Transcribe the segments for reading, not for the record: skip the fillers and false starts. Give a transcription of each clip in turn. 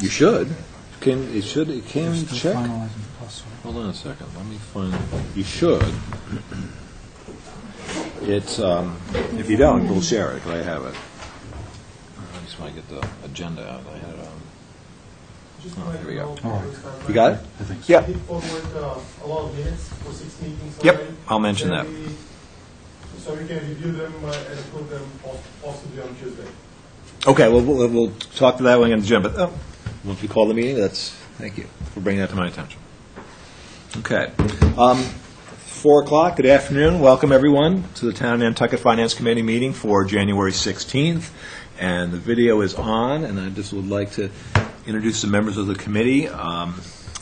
You should. It can check. Finalizing plus. Hold on a second. Let me find. You should. It's if you don't, we'll share it. I have it. I just want to get the agenda out. I had it. Here we go. All right. You got it? I think so. Yeah. Did forward a lot of minutes for 6 meetings Yep. already. I'll mention that. So we can review them and approve them possibly on Tuesday. Okay. Well, we'll talk to that one on the agenda. But once we call the meeting, thank you for bringing that to my attention. Okay. 4 o'clock. Good afternoon. Welcome everyone to the Town of Nantucket Finance Committee meeting for January 16th. And the video is on, and I just would like to introduce the members of the committee. I'm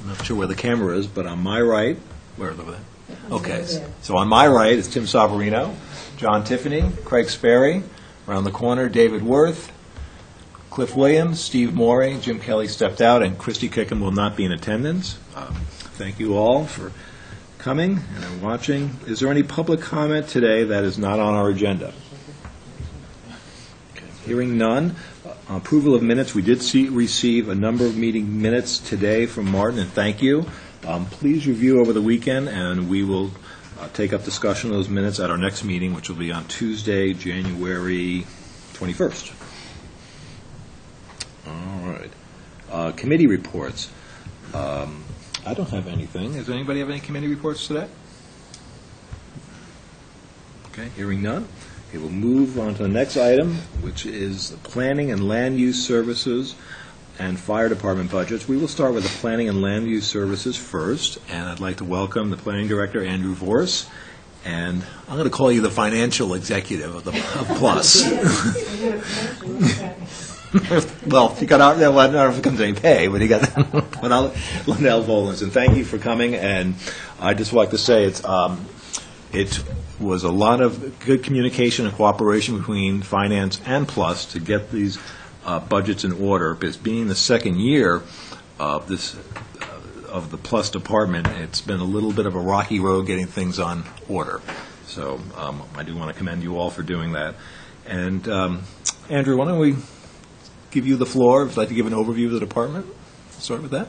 not sure where the camera is, but on my right, where is it over there? Okay, so on my right is Tim Savarino, John Tiffany, Craig Sperry, around the corner, David Worth, Cliff Williams, Steve Morey, Jim Kelly stepped out, and Christy Kickham will not be in attendance. Thank you all for coming and watching. Is there any public comment today that is not on our agenda? Okay. Hearing none. Approval of minutes. We did receive a number of meeting minutes today from Martin, and thank you. Please review over the weekend, and we will take up discussion of those minutes at our next meeting, which will be on Tuesday, January 21st. All right. Committee reports. I don't have anything. Does anybody have any committee reports today? Okay, hearing none. Okay, we'll move on to the next item, which is the Planning and Land Use Services and Fire Department budgets. We will start with the Planning and Land Use Services first, and I'd like to welcome the Planning Director, Andrew Vorse, and I'm going to call you the financial executive of Plus. Well, he got out there. Well, I don't know if it comes to any pay, but he got Lindell Volans. And thank you for coming. And I just like to say it was a lot of good communication and cooperation between Finance and Plus to get these budgets in order. Because being the second year of this of the Plus department, it's been a little bit of a rocky road getting things on order. So I do want to commend you all for doing that. And Andrew, why don't we give you the floor? If you'd like to give an overview of the department, start with that.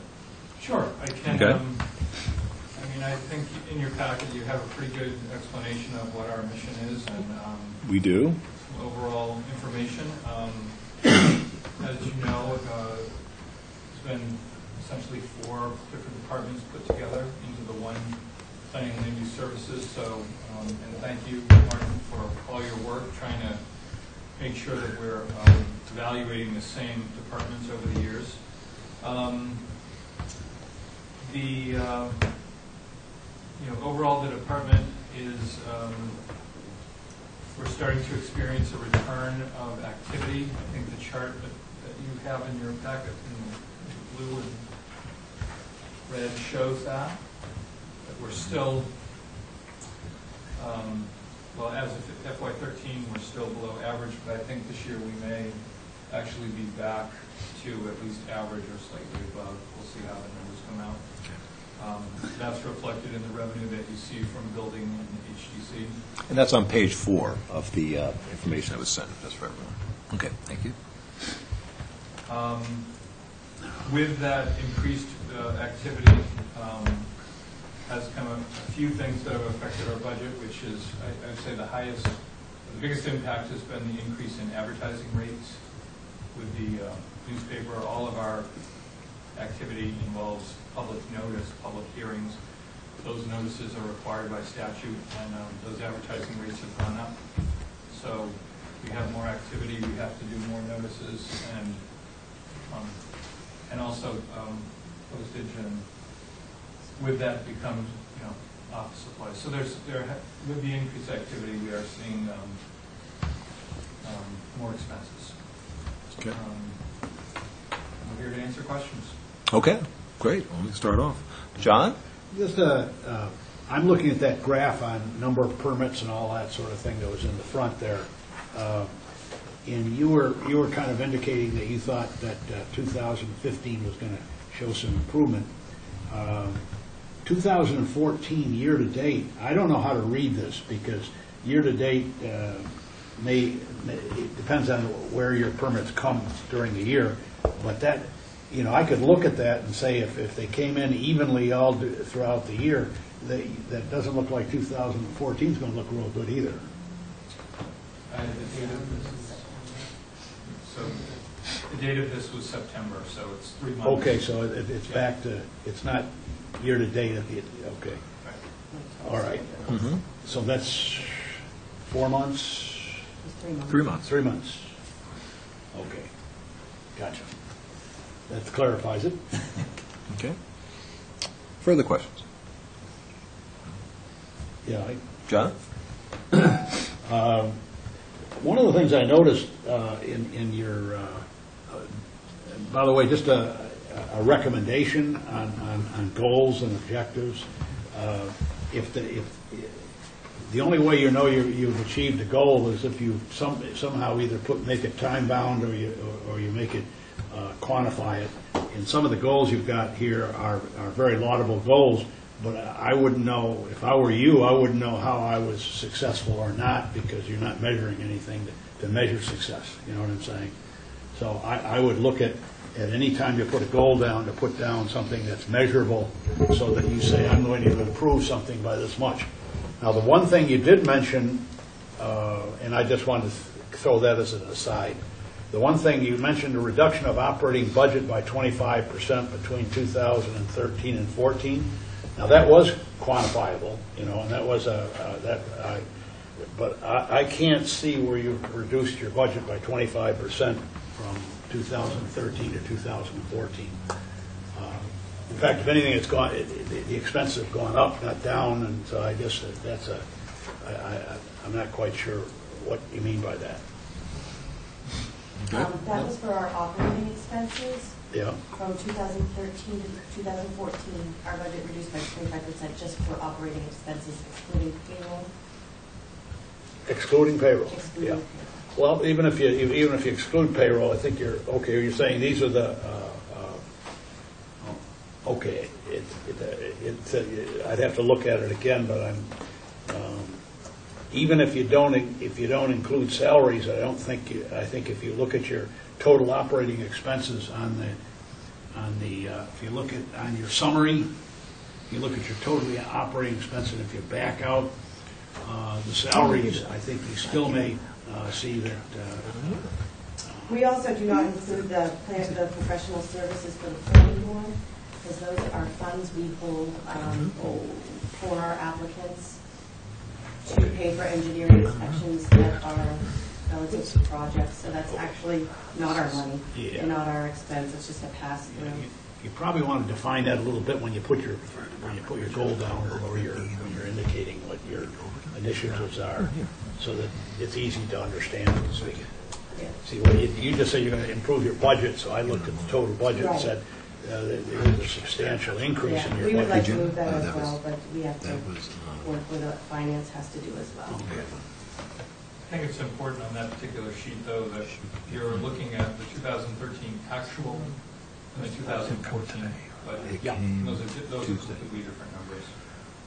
Sure, I can. Okay. I think in your packet you have a pretty good explanation of what our mission is and We do. some overall information. As you know, there's been essentially 4 different departments put together into the one Planning and Land Use Services. So, and thank you, Martin, for all your work trying to make sure that we're evaluating the same departments over the years. Overall, the department is we're starting to experience a return of activity. I think the chart that you have in your packet in blue and red shows that we're still well, as of FY13, we're still below average, but I think this year we may actually be back to at least average or slightly above. We'll see how the numbers come out. That's reflected in the revenue that you see from building and HDC. And that's on page 4 of the information that was sent just for everyone. Okay, thank you. With that increased activity, has come a few things that have affected our budget, which is, I'd say the biggest impact has been the increase in advertising rates with the newspaper. All of our activity involves public notice, public hearings. Those notices are required by statute, and those advertising rates have gone up. So we have more activity, we have to do more notices, and also postage, and with that becomes office supplies. So with the increased activity, we are seeing more expenses. Okay. I'm here to answer questions. Okay, great. Well, let me start off. John? Just I'm looking at that graph on number of permits and all that sort of thing that was in the front there. And you were kind of indicating that you thought that 2015 was going to show some improvement. 2014 year to date, I don't know how to read this because year to date it depends on where your permits come during the year, but that I could look at that and say if they came in evenly throughout the year, that doesn't look like 2014 is going to look real good either. The date of this was September, so it's 3 months. Okay, so it's back to, it's not year-to-date at the, okay. All right. Mm-hmm. So that's 4 months? 3 months. 3 months. 3 months. Okay. Gotcha. That clarifies it. Okay. Further questions? Yeah. John? One of the things I noticed in your, by the way, just a recommendation on goals and objectives. If the only way you know you've achieved a goal is if you somehow either make it time bound or you make it quantify it. And some of the goals you've got here are very laudable goals, but I wouldn't know, if I were you, I wouldn't know how I was successful or not, because you're not measuring anything to measure success. You know what I'm saying? So I would look at any time you put a goal down, to put down something that's measurable, so that you say, I'm going to improve something by this much. Now, the one thing you did mention, and I just wanted to throw that as an aside, the one thing you mentioned, a reduction of operating budget by 25% between 2013 and 14. Now, that was quantifiable, and that was but I can't see where you've reduced your budget by 25% from 2013 to 2014. In fact, if anything, it's gone. The expenses have gone up, not down, and so I guess I'm not quite sure what you mean by that. That was for our operating expenses. Yeah. From 2013 to 2014, our budget reduced by 25% just for operating expenses, excluding payroll. Excluding payroll. Excluding Yeah. payroll. Well, even if you exclude payroll, I think you're okay. You're saying these are the okay. I'd have to look at it again, but I'm even if you don't include salaries, I think if you look at your total operating expenses on the if you look at on your summary, you look at your total operating expenses, and if you back out the salaries, I think you still may see that. We also do not include the professional services for the planning board, because those are funds we hold for our applicants to pay for engineering inspections that are relative to projects. So that's actually not our money and not our expense. It's just a pass through. You probably want to define that a little bit when you put your goal down, or when you're indicating what your initiatives are, so that it's easy to understand. So see, well, you just say you're going to improve your budget, so I looked at the total budget and said there is a substantial increase in your budget. We would like to move that as well, but we have to work with what finance has to do as well. Okay. I think it's important on that particular sheet, though, that you're looking at the 2013 actual and the 2014 budget. Yeah. Those are completely different numbers.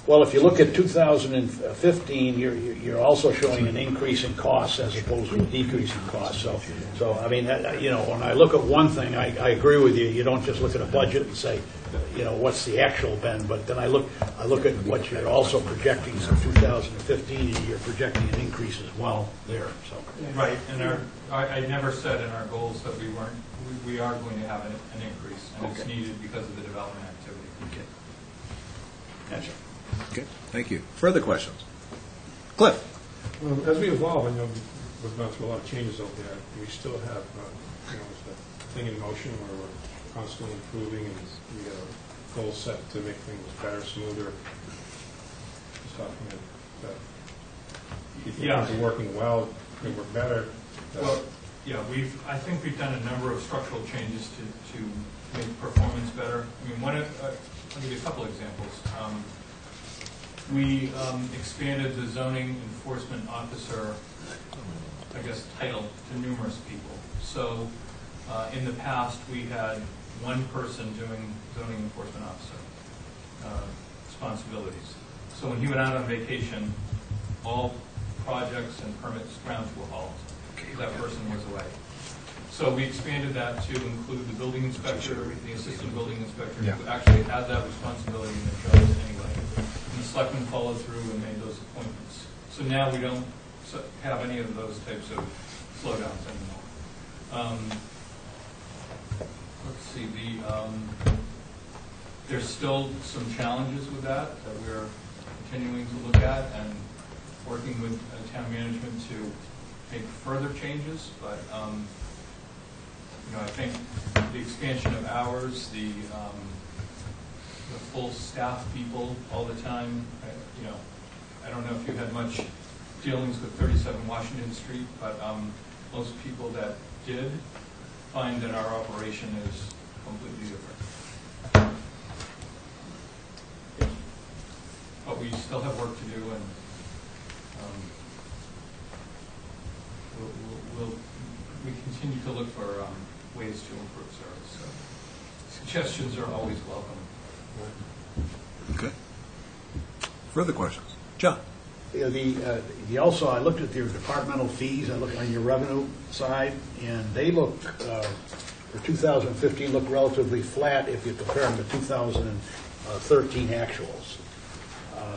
Well, if you look at 2015, you're also showing an increase in costs as opposed to a decrease in costs. So I mean, when I look at one thing, I agree with you. You don't just look at a budget and say, what's the actual been, but then I look at what you're also projecting for 2015, and you're projecting an increase as well there. So right, and I never said in our goals that we are going to have an increase, and it's needed because of the development activity. Okay. Gotcha. Okay, thank you. Further questions? Cliff? As we evolve, I know we've gone through a lot of changes out there. We still have, it's a thing in motion where we're constantly improving, and we have a goal set to make things better, smoother. Just talking that if things are working well, they work better. Well, yeah, I think we've done a number of structural changes to make performance better. I mean, I'll give you a couple examples. We expanded the zoning enforcement officer, title to numerous people. So in the past, we had one person doing zoning enforcement officer responsibilities. So when he went out on vacation, all projects and permits ground to a halt. That person was away. So we expanded that to include the building inspector, the assistant building inspector, Yeah. who actually had that responsibility in their jobs anyway. And the selectmen followed through and made those appointments. So now we don't have any of those types of slowdowns anymore. Let's see, there's still some challenges with that we're continuing to look at and working with town management to make further changes, but I think the expansion of hours, the full staff people all the time, I don't know if you had much dealings with 37 Washington Street, but most people that did find that our operation is completely different. But we still have work to do, and we continue to look for ways to improve service. So suggestions are always welcome. Okay. Further questions? John? Also, I looked at your departmental fees, I looked on your revenue side, and they look, for 2015, look relatively flat if you compare them to 2013 actuals.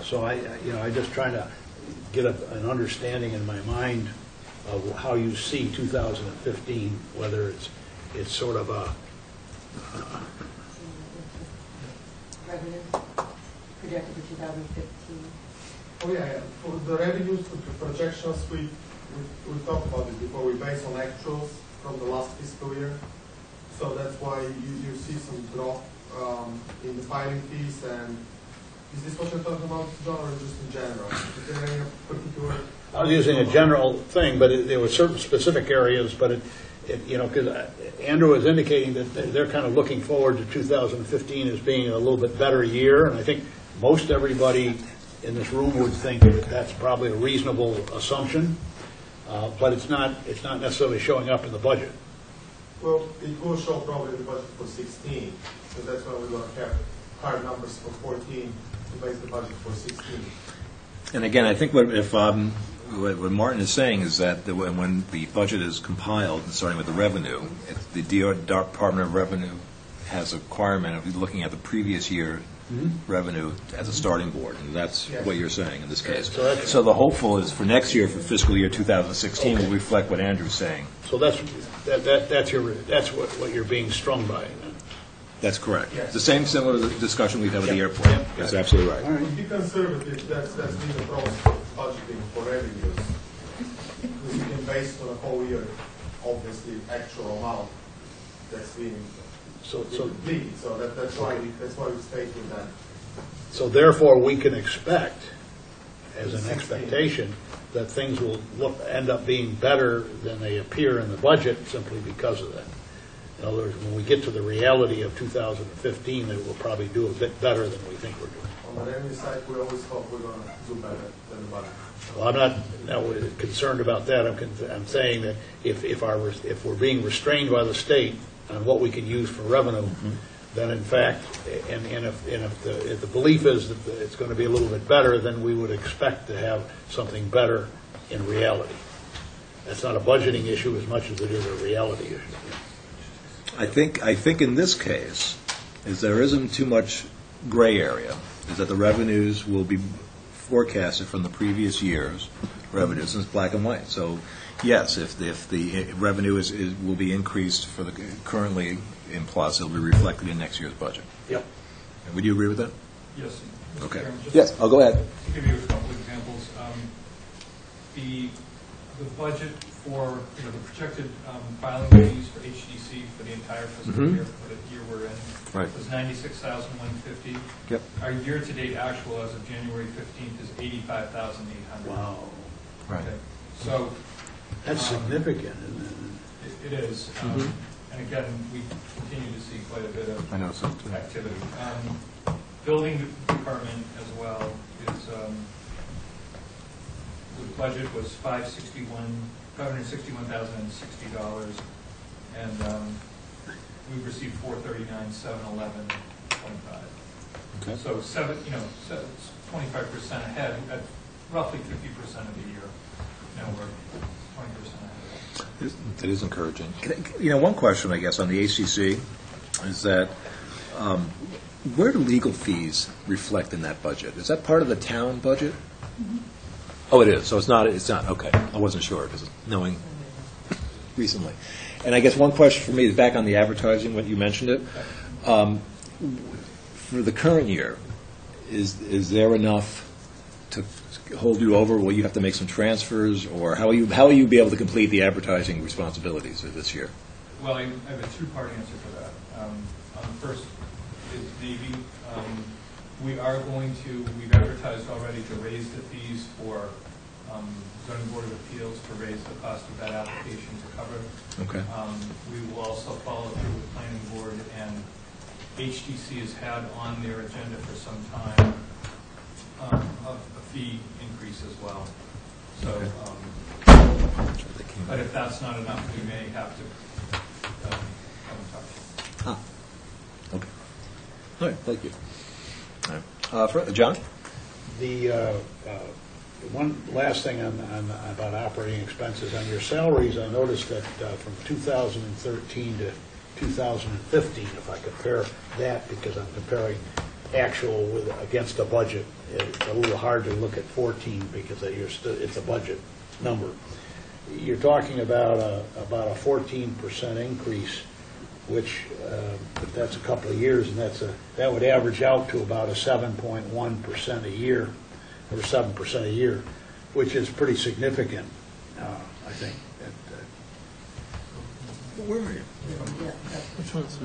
So I just try to get an understanding in my mind of how you see 2015, whether it's sort of a Revenue projected for 2015. Oh, yeah. For the revenues, the projections, we talked about it before. We base on actuals from the last fiscal year. So that's why you see some drop in the filing fees. And is this what you're talking about, John, or just in general? Is there any particular... I was using a general thing, but there were certain specific areas, but because Andrew was indicating that they're kind of looking forward to 2015 as being a little bit better year, and I think most everybody in this room would think that that's probably a reasonable assumption, but it's not necessarily showing up in the budget. Well, it will show probably in the budget for 16, so that's why we're going to have higher numbers for 14 to base the budget for 16. And again, I think what Martin is saying is that when the budget is compiled, starting with the revenue, the Department of Revenue has a requirement of looking at the previous year revenue as a starting board, and that's what you're saying in this case. So the hopeful is for next year, for fiscal year 2016, will reflect what Andrew's saying. So that's what you're being strung by. Then. That's correct. Yes. The same similar discussion we had with the airport. Yep. That's absolutely right. To be conservative, that's been the process of budgeting for revenues. Because you can base on a whole year, obviously, actual amount that's being complete. So that's why we stayed with that. So therefore, we can expect, as an expectation, that things will end up being better than they appear in the budget simply because of that. In other words, when we get to the reality of 2015, that we'll probably do a bit better than we think we're doing. On the revenue side, we always hope we're going to do better than the budget. Well, I'm not concerned about that. I'm saying that if we're being restrained by the state on what we can use for revenue, then in fact, and if the belief is that it's going to be a little bit better, then we would expect to have something better in reality. That's not a budgeting issue as much as it is a reality issue. I think in this case, is there isn't too much gray area, is that the revenues will be forecasted from the previous year's revenues, and it's black and white. So, yes, if the revenue will be increased for the currently in plus, it'll be reflected in next year's budget. Yep. And would you agree with that? Yes. Mr. Okay. Chairman, just Yes, I'll go ahead. to give you a couple examples, the budget for the projected filing fees for HDC for the entire fiscal year, for the year we're in, was $96,150. Yep. Our year-to-date actual as of January 15th is $85,800. Wow. Right. Okay. So That's significant, isn't it? it is. And again, we continue to see quite a bit of I know so too. activity. Building department as well is, the budget was $561,060, and we received $439,711.25. Okay. So it's 25% ahead at roughly 50% of the year. Now we're 20% ahead. It is encouraging. One question, I guess, on the ACC is that where do legal fees reflect in that budget? Is that part of the town budget? Oh, it is. So it's not. Okay. I wasn't sure because knowing recently. And I guess one question for me is back on the advertising when you mentioned it. For the current year, is there enough to hold you over? Will you have to make some transfers, or how will you be able to complete the advertising responsibilities of this year? Well, I have a two-part answer for that. First is Navy. We've advertised already to raise the fees for zoning board of appeals to raise the cost of that application to cover. Okay. We will also follow through with planning board, and HTC has had on their agenda for some time a fee increase as well. So, but if that's not enough, we may have to come and talk to you. Okay. All right. Thank you. All right. John? The one last thing about operating expenses. On your salaries, I noticed that from 2013 to 2015, if I compare that, because I'm comparing actual against a budget, it's a little hard to look at 14 because it's a budget number. You're talking about a 14% increase, which if that's a couple of years, and that would average out to about a 7.1% a year, or 7% a year, which is pretty significant, I think. Where are you? Yeah. Which one's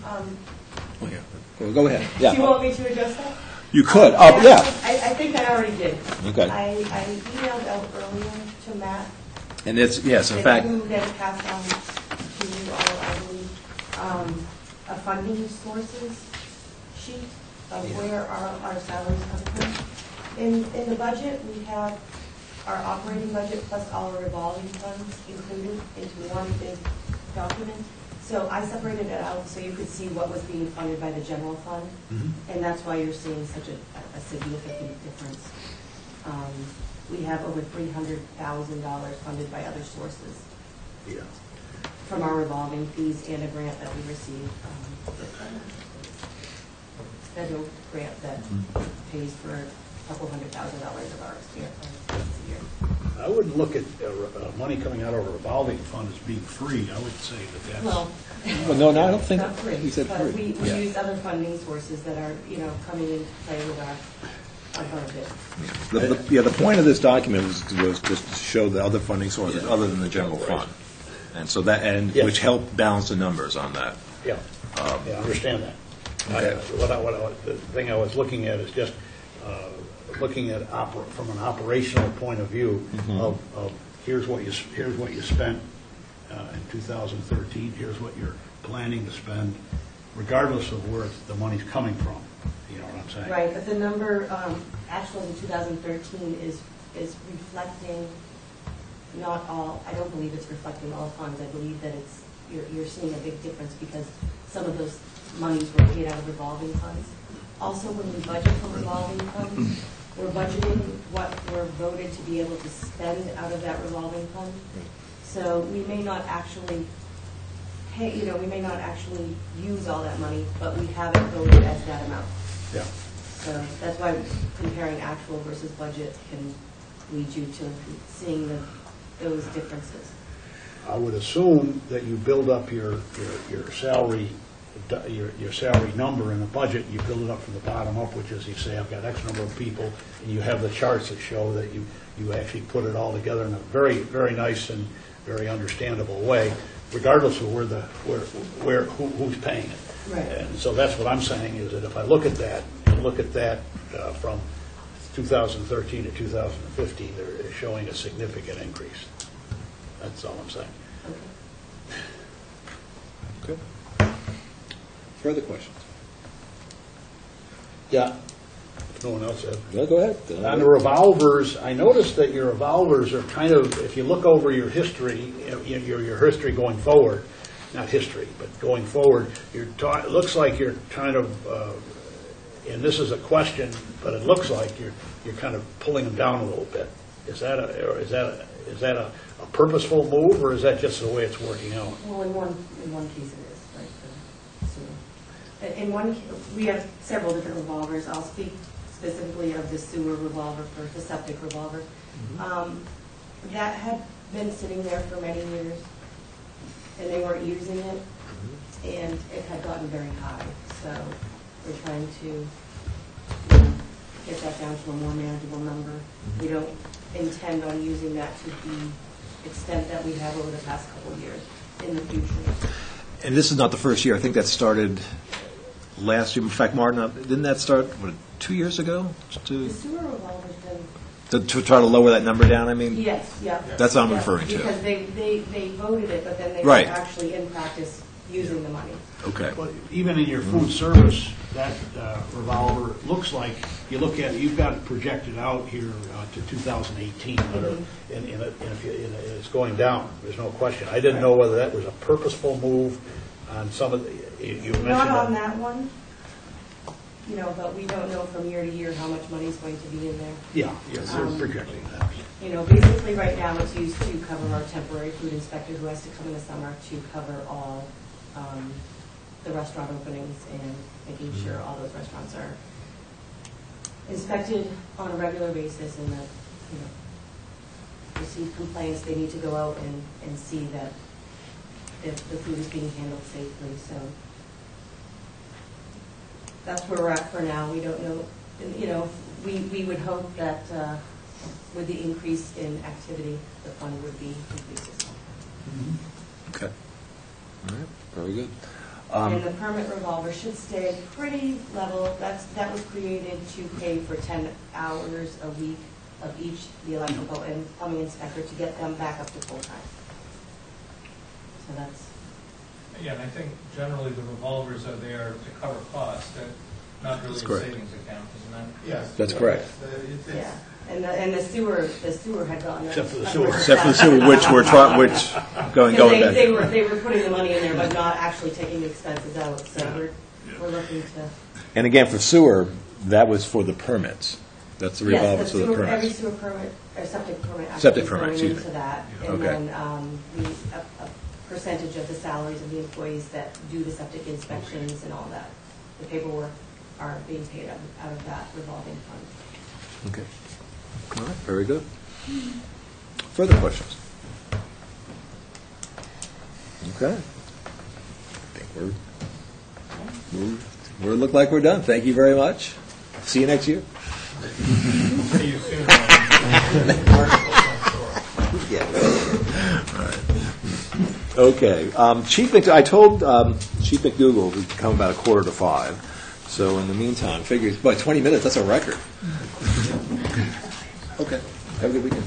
oh, yeah. Well, go ahead. Yeah. Do you want me to address that? You could. Yeah. I think I already did. Okay. I emailed out earlier to Matt. And it's, yes, in fact. You get it passed on to you all, I believe, a funding sources sheet of where our salaries come from. In the budget, we have our operating budget plus all our revolving funds included into one big document. So I separated it out so you could see what was being funded by the general fund, and that's why you're seeing such a significant difference. We have over $300,000 funded by other sources. Yeah. From our revolving fees and a grant that we received, federal grant that pays for a couple $100,000 of our expenses a year. I wouldn't look at money coming out of a revolving fund as being free. I would say that's... Well, no, I don't think not free, he said but free. we use other funding sources that are, coming into play with our budget. The point of this document was just to show the other funding sources other than the general fund, and so Yes. which helped balance the numbers on that. Yeah, I understand that. Okay. The thing I was looking at is just looking at from an operational point of view of here's what you spent in 2013. Here's what you're planning to spend, regardless of where the money's coming from. You know what I'm saying? Right, but the number actually in 2013 is reflecting not all. I don't believe it's reflecting all funds. I believe that you're seeing a big difference because some of those monies were paid out of revolving funds. Also, when we budget for revolving funds, we're budgeting what we're voted to be able to spend out of that revolving fund. So we may not actually pay, we may not actually use all that money, but we have it voted as that amount. Yeah. So that's why comparing actual versus budget can lead you to seeing those differences. I would assume that you build up your salary your salary number in a budget. You build it up from the bottom up, which is you say I've got X number of people, and you have the charts that show that you actually put it all together in a very, very nice and very understandable way, regardless of who's paying it. Right. And so that's what I'm saying is that if I look at that from 2013 to 2015, they're showing a significant increase. That's all I'm saying. Okay. Okay. Further questions? Yeah. If no one else has. No, go ahead. On the revolvers, I noticed that your revolvers are kind of, if you look over your history, your history going forward, not history, but going forward, it looks like you're kind of, and this is a question, but it looks like you're kind of pulling them down a little bit. Is that is that a purposeful move, or is that just the way it's working out? Well, in one case it is, right, the sewer. In one, we have several different revolvers. I'll speak specifically of the sewer revolver first, the septic revolver. That had been sitting there for many years, and they weren't using it, and it had gotten very high. So we're trying to get that down to a more manageable number. We don't intend on using that to the extent that we have over the past couple of years in the future. And this is not the first year. I think that started last year. In fact, Martin, didn't that start, 2 years ago? The sewer revolver's been... To try to lower that number down, I mean? Yes, yeah. That's what I'm Yeah, referring to. Because they voted it, but then they Right. weren't actually in practice using the money. Okay. Well, even in your food service, that revolver looks like, you look at it, you've got it projected out here to 2018, and it's going down, there's no question. I didn't know whether that was a purposeful move on some of the, you mentioned Not on that one, but we don't know from year to year how much money is going to be in there. Yeah, yes, they're projecting that. Basically right now it's used to cover our temporary food inspector who has to come in the summer to cover all the restaurant openings and making sure all those restaurants are inspected on a regular basis and that, receive complaints, they need to go out and see that the food is being handled safely. So that's where we're at for now. We don't know, we would hope that with the increase in activity, the fund would be increased as well. Okay. All right. Very good. And the permit revolver should stay pretty level. That was created to pay for 10 hours a week of each, the electrical and plumbing inspector, to get them back up to full time. So that's... Yeah, and I think generally the revolvers are there to cover costs, not really a correct. savings account, isn't that? Yes. That's correct. Yeah. And the sewer had gotten... Except for the sewer. Except for the sewer, which going back. They were putting the money in there, but not actually taking the expenses out. So we're looking to... And again, for sewer, that was for the permits. That's the revolver Yes, for the permits. every sewer permit, or septic permit Septic actually permit, is going excuse into me. that. Okay. And then a percentage of the salaries of the employees that do the septic inspections and all that. The paperwork are being paid out of that revolving fund. Okay. All right, very good. Further questions? Okay. I think we look like we're done. Thank you very much. See you next year. See you soon. Yeah. All right. Okay. Chief, I told Chief McDougal we'd come about 4:45. So in the meantime, figure by 20 minutes. That's a record. Okay. Have a good weekend.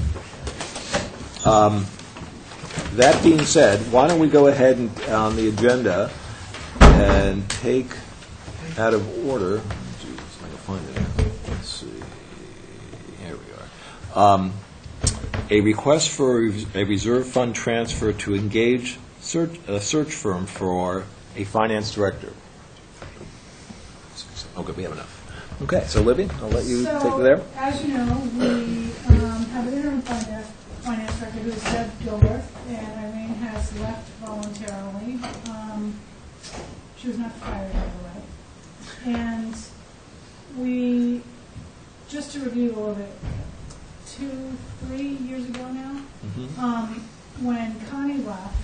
That being said, why don't we go ahead and on the agenda and take out of order. Geez, I can find it now. Let's see. Here we are. A request for a reserve fund transfer to engage a search firm for a finance director. Oh, good. We have enough. Okay. So, Libby, I'll let you take it there. As you know, we have an interim finance director who is Deb Gilbert, and Irene has left voluntarily. She was not fired, by the way. And we, just to review a little bit, 3 years ago now, when Connie left,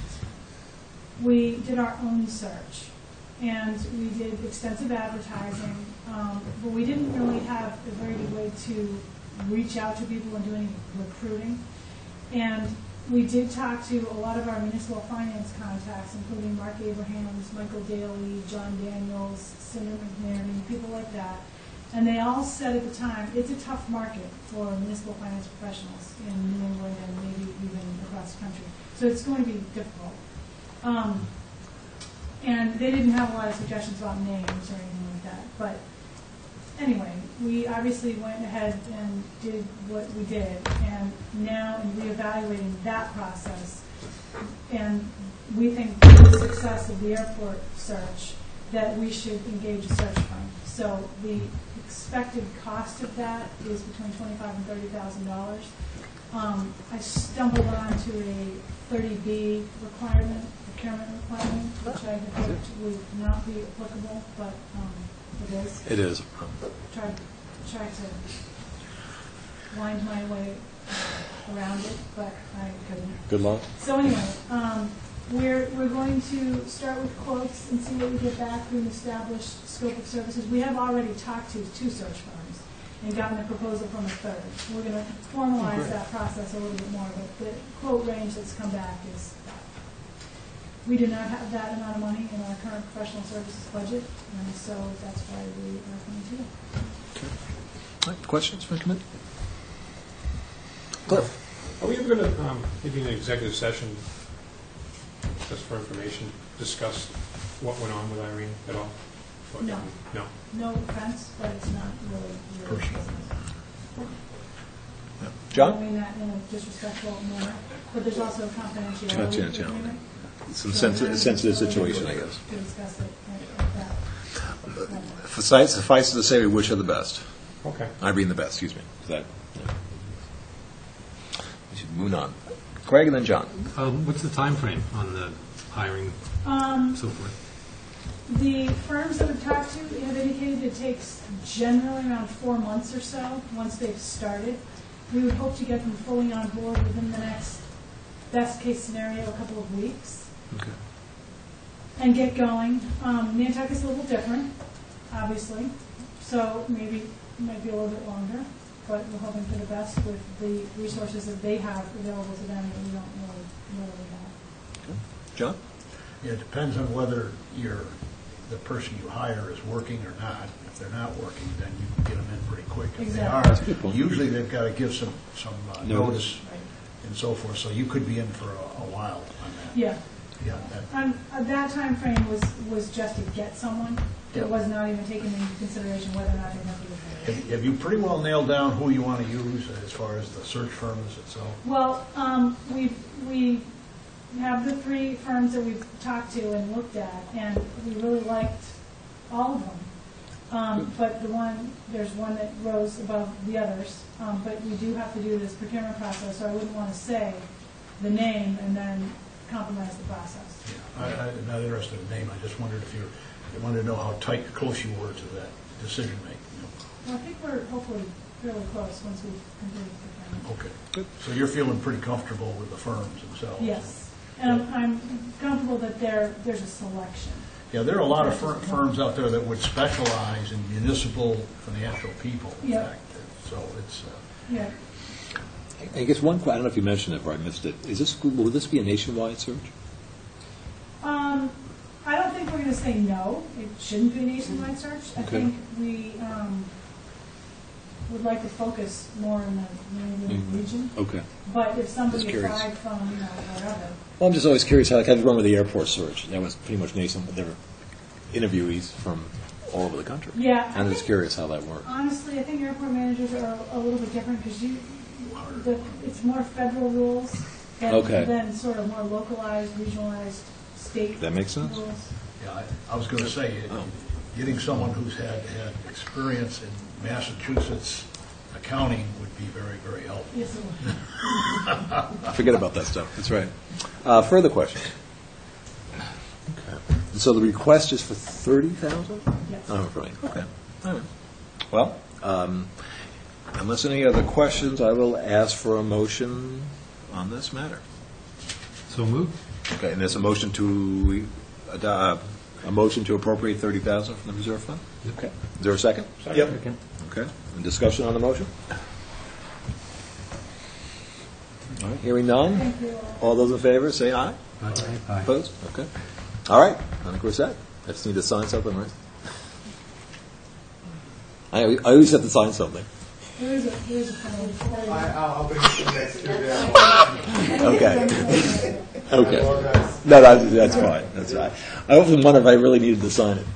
we did our own search. And we did extensive advertising, but we didn't really have a very good way to reach out to people and do any recruiting. And we did talk to a lot of our municipal finance contacts, including Mark Abrahams, Michael Daly, John Daniels, Cinder McNerney, people like that. And they all said at the time, it's a tough market for municipal finance professionals in New England and maybe even across the country. So it's going to be difficult. And they didn't have a lot of suggestions about names or anything like that. But anyway, we obviously went ahead and did what we did. And now in reevaluating that process, and we think the success of the airport search, that we should engage a search firm. So the expected cost of that is between $25,000 and $30,000. I stumbled onto a 30B requirement, procurement requirement, which I had hoped would not be applicable, but it is. It is. Tried to wind my way around it, but I couldn't. Good luck. So anyway, we're going to start with quotes and see what we get back through an established scope of services. We have already talked to 2 search firms and gotten a proposal from a third. We're going to formalize that process a little bit more, but the quote range that's come back is that. We do not have that amount of money in our current professional services budget, and so that's why we are coming to you. All right, questions from the committee? Cliff? Are we ever going to, maybe in an executive session, just for information, discuss what went on with Irene at all? No. No. No offense, but it's not really your business. I John? don't mean that in a disrespectful manner, but there's also a confidentiality Confidentiality. agreement. It's a So we're not sensitive really situation, I able guess. To discuss it at that level. Suffice it to say, we wish her the best. Okay. Irene the best, excuse me. Is that? Yeah. We should move on. Craig and then John. What's the time frame on the hiring, so forth? The firms that we've talked to have indicated it takes generally around 4 months or so once they've started. We would hope to get them fully on board within the next, best case scenario, a couple of weeks. Okay. And get going. Nantucket's a little different, obviously, so maybe it might be a little bit longer, but we're hoping for the best with the resources that they have available to them that we don't really have. Okay. John? Yeah, it depends on whether the person you hire is working or not. If they're not working, then you can get them in pretty quick. If Exactly. they That's a are, good point. usually they've got to give some notice Right. and so forth, so you could be in for a while on that. Yeah. Yeah, that- That time frame was just to get someone. Yeah. It was not even taking into consideration whether or not they have to be hired. Have you pretty well nailed down who you want to use as far as the search firms itself? Well, we have the 3 firms that we've talked to and looked at, and we really liked all of them. But there's one that rose above the others. But we do have to do this procurement process, so I wouldn't want to say the name and then compromise the process. Yeah, I'm not interested in name, I just wondered if you wanted to know how tight, close you were to that decision making. Well, I think we're hopefully fairly close once we've completed procurement. Okay, good. So you're feeling pretty comfortable with the firms themselves? Yes, and I'm comfortable that there's a selection. Yeah, there are a lot of firms out there that would specialize in municipal financial people, in Yeah. fact. So it's, Yeah. I guess one, I don't know if you mentioned it or I missed it. Will this be a nationwide search? I don't think we're going to say no. It shouldn't be a nationwide search. I Okay. think we would like to focus more in the New England region. Okay. But if somebody Just curious. applied from, wherever, Well, I'm just always curious how it went with the airport search. That was pretty much nationwide. There were interviewees from all over the country. Yeah, I I'm just think- curious how that worked. honestly, I think airport managers are a little bit different because it's more federal rules Okay. than sort of more localized, regionalized state That makes sense. rules. yeah, I was going to say, getting someone who's had experience in Massachusetts accounting would be very, very helpful. Yes, it would. Forget about that stuff. That's right. Further questions? Okay. So the request is for 30,000? Yes. Oh, right. Okay. All right. Well, unless any other questions, I will ask for a motion on this matter. So moved? Okay, and there's a motion to appropriate 30,000 from the reserve fund? Okay. Is there a second? Yep. Okay. And discussion on the motion? All right, hearing none. Thank you all. All those in favor, say aye. Aye. Opposed? Okay. All right, I think we're set. I just need to sign something, right? I always have to sign something. There is a final. I'll bring it next to Okay. Okay. apologize. No, that's fine. That's fine. I often wonder if I really needed to sign it.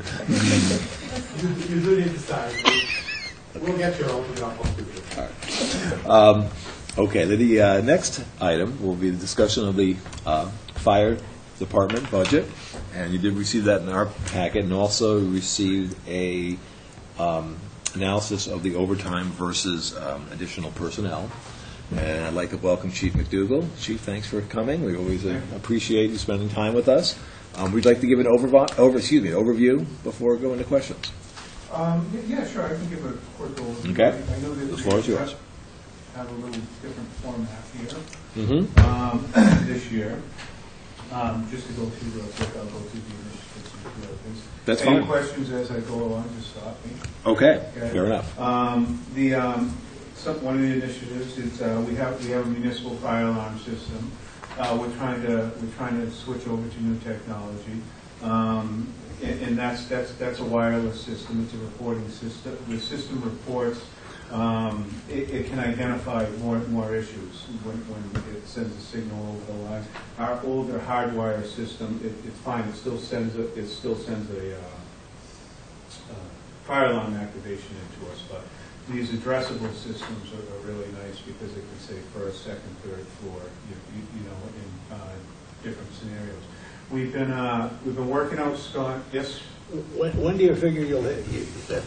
You do need to sign. We'll get your own drop off. Okay, the next item will be the discussion of the fire department budget, and you did receive that in our packet, and also received a analysis of the overtime versus additional personnel. And I'd like to welcome Chief McDougall. Chief, thanks for coming. We always appreciate you spending time with us. We'd like to give an overview before we go into questions. Yeah, sure. I can give a quick overview. Okay. I know that The floor is yours. have a little different format here Mm-hmm. this year. Just to go through real quick, I'll go through the initiatives and a few other things. That's Any fine. questions as I go along, just stop me. Okay, fair enough. One of the initiatives is we have a municipal fire alarm system. We're trying to switch over to new technology, and that's a wireless system. It's a reporting system. The system reports. It can identify more issues when it sends a signal over the line. Our older hardwire system, it's fine. It still sends a fire alarm activation into us, but these addressable systems are really nice because it can say first, second, third floor, you know, in different scenarios. We've been working out, Scott. Yes. When do you figure you'll hit?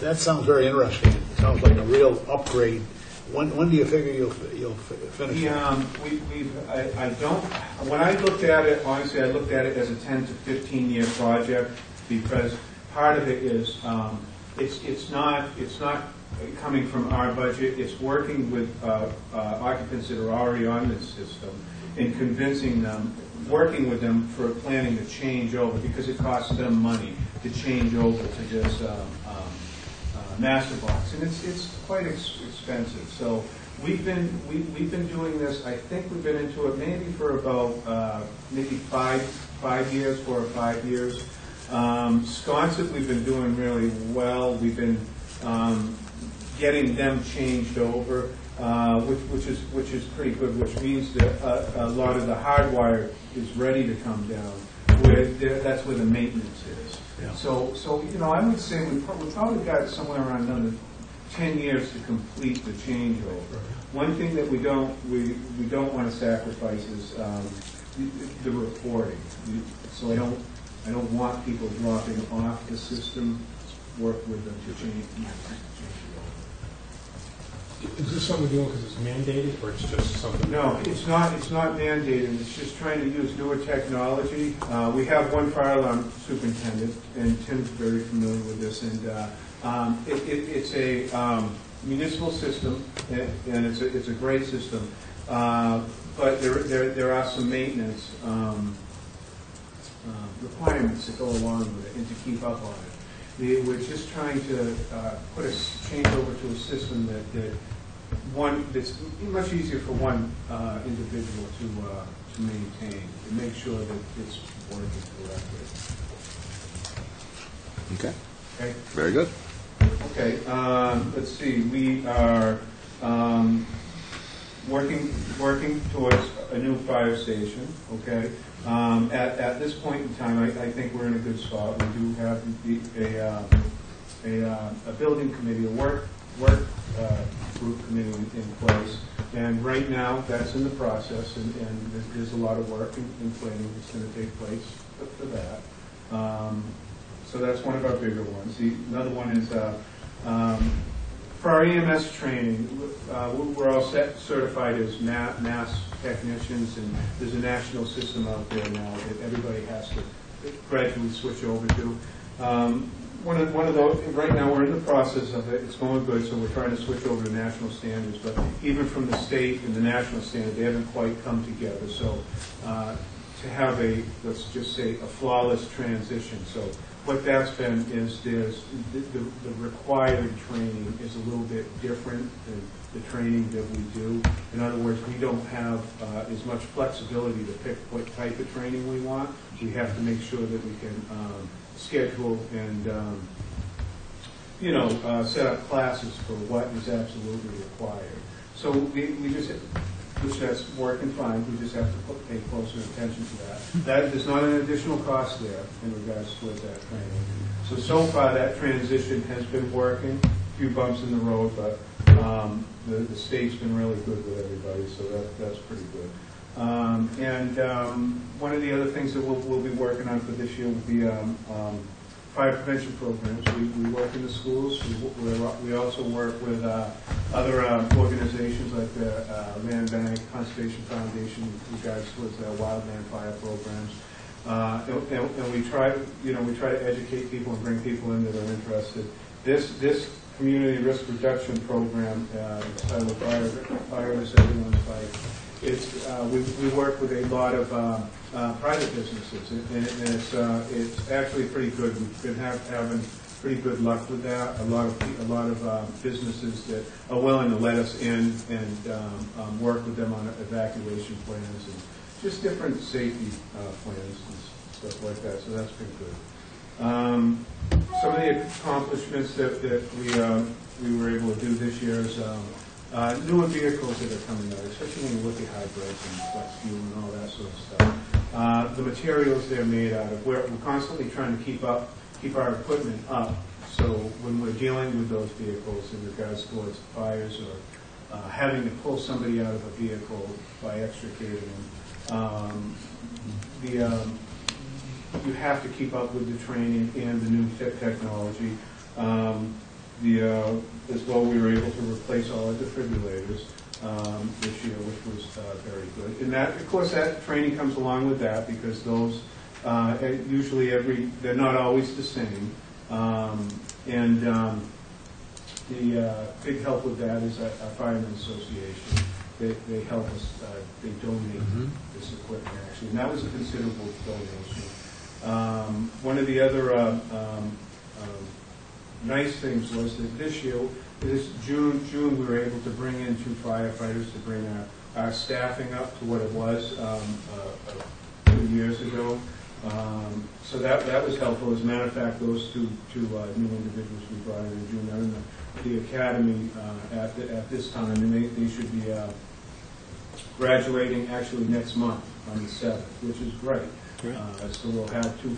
That sounds very interesting. It sounds like a real upgrade. When do you figure you'll finish? I don't. When I looked at it, honestly, I looked at it as a 10 to 15 year project because part of it is it's not coming from our budget. It's working with occupants that are already on this system and convincing them, working with them for planning to change over because it costs them money to change over to this master box, and it's quite expensive. So we've been doing this. I think we've been into it maybe for about maybe 4 or 5 years. Sconset, we've been doing really well. We've been getting them changed over, which is pretty good. Which means that a lot of the hardwire is ready to come down. That's where the maintenance is. Yeah. So you know, I would say we probably got somewhere around another 10 years to complete the changeover. One thing that we don't want to sacrifice is the reporting. So I don't want people dropping off the system. Work with them to change it over. Is this something we're doing because it's mandated, or it's just something? No, it's not mandated. It's just trying to use newer technology. We have one fire alarm superintendent, and Tim's very familiar with this. And it's a municipal system, and it's a great system. But there are some maintenance requirements that go along with it, and to keep up on it. We're just trying to change over to a system that's much easier for one individual to maintain and make sure that it's working correctly. Okay. Okay. Very good. Okay. Let's see. We are working towards a new fire station. Okay. At this point in time, I think we're in a good spot. We do have a building committee, a work group committee in place, and right now that's in the process, and there's a lot of work and planning that's going to take place for that. So that's one of our bigger ones. Another one is for our EMS training. We're all certified as mass technicians, and there's a national system out there now that everybody has to gradually switch over to. One of those, right now we're in the process of it. It's going good, so we're trying to switch over to national standards. But even from the state and the national standard, they haven't quite come together. So to have let's just say, a flawless transition. So what that's been is there's the required training is a little bit different than the training that we do. In other words, we don't have as much flexibility to pick what type of training we want. We have to make sure that we can schedule and set up classes for what is absolutely required. So we just, which that's working fine. We just have to pay closer attention to that. There's not an additional cost there in regards to that training. So far that transition has been working. A few bumps in the road, but the state's been really good with everybody, so that's pretty good. One of the other things that we'll be working on for this year will be fire prevention programs. We work in the schools. We also work with other organizations like the Land Bank, Conservation Foundation, with regards towards wildland fire programs. And we try to educate people and bring people in that are interested. This community risk reduction program, it's titled Fire is Everyone's Fight. We work with a lot of private businesses, and it's actually pretty good. We've been having pretty good luck with that. A lot of businesses that are willing to let us in and work with them on evacuation plans and just different safety plans and stuff like that. So that's been good. Some of the accomplishments that we were able to do this year is newer vehicles that are coming out, especially when you look at hybrids and flex fuel and all that sort of stuff. The materials they're made out of, we're constantly trying to keep our equipment up. So when we're dealing with those vehicles in regards towards fires or having to pull somebody out of a vehicle by extricating them, you have to keep up with the training and the new technology. As well, we were able to replace all our defibrillators this year, which was very good. And that, of course, that training comes along with that because those usually they're not always the same. The big help with that is our Firemen's Association. They help us. They donate this equipment actually, and that was a considerable donation. One of the other nice things was that this June, we were able to bring in 2 firefighters to bring our staffing up to what it was 2 years ago. So that was helpful. As a matter of fact, those two new individuals we brought in June are in the academy at this time, and they should be graduating actually next month on the 7th, which is great. So we'll have 2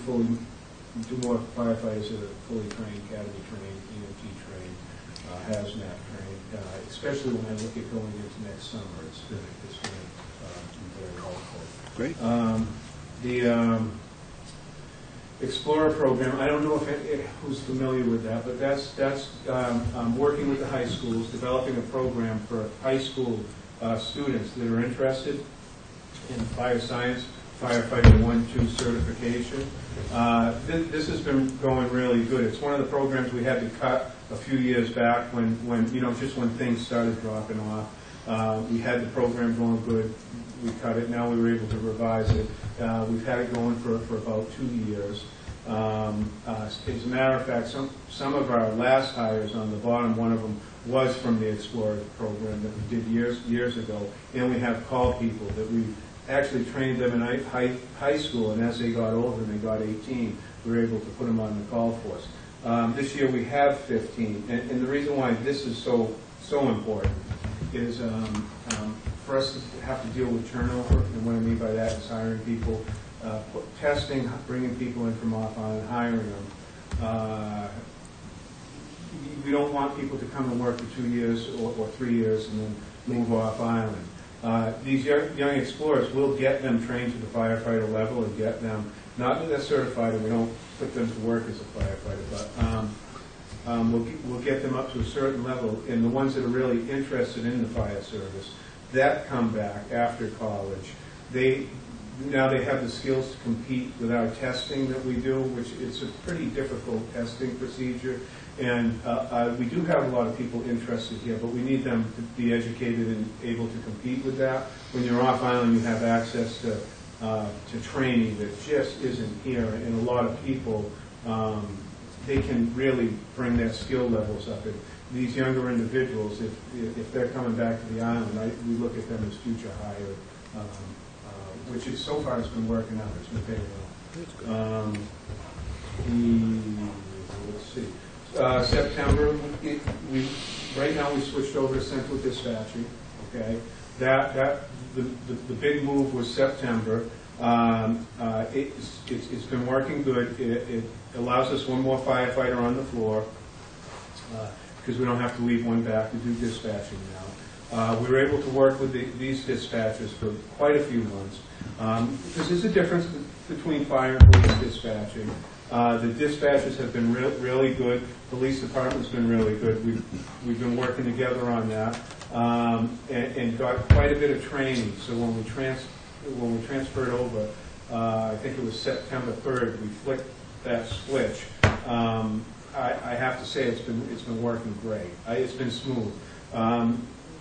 more firefighters that are fully trained, academy trained, EMT trained, hazmat trained, especially when I look at going into next summer. It's going to be very helpful. Great. The Explorer program, I don't know who's familiar with that, but that's working with the high schools, developing a program for high school students that are interested in fire science, firefighting 1-2 certification. This has been going really good. It's one of the programs we had to cut a few years back when just when things started dropping off. We had the program going good. We cut it. Now we were able to revise it. We've had it going for about 2 years. As a matter of fact, some of our last hires on the bottom, one of them was from the Explorer program that we did years ago, and we have call people that we actually trained them in high school, and as they got older and they got 18, we were able to put them on the call force. This year we have 15, and the reason why this is so important is for us to have to deal with turnover, and what I mean by that is hiring people, testing, bringing people in from off-island, hiring them. We don't want people to come and work for 2 years or 3 years and then move off-island. These young explorers will get them trained to the firefighter level and get them, not that they're certified and we don't put them to work as a firefighter, but we'll get them up to a certain level. And the ones that are really interested in the fire service, that come back after college, now they have the skills to compete with our testing that we do, which is a pretty difficult testing procedure. And we do have a lot of people interested here, but we need them to be educated and able to compete with that. When you're off island, you have access to training that just isn't here, and a lot of people, they can really bring their skill levels up. And these younger individuals, if they're coming back to the island, we look at them as future hire, which is so far has been working out. It's been very well. Let's see. September, right now we switched over to central dispatching. Okay, the big move was September. It's been working good. It allows us one more firefighter on the floor because we don't have to leave one back to do dispatching We were able to work with these dispatchers for quite a few months. Because there's a difference between fire and police dispatching. The dispatchers have been really good. Police department's been really good. We've been working together on that, and got quite a bit of training. So when we transferred over, I think it was September 3rd, we flicked that switch. I have to say it's been working great. It's been smooth.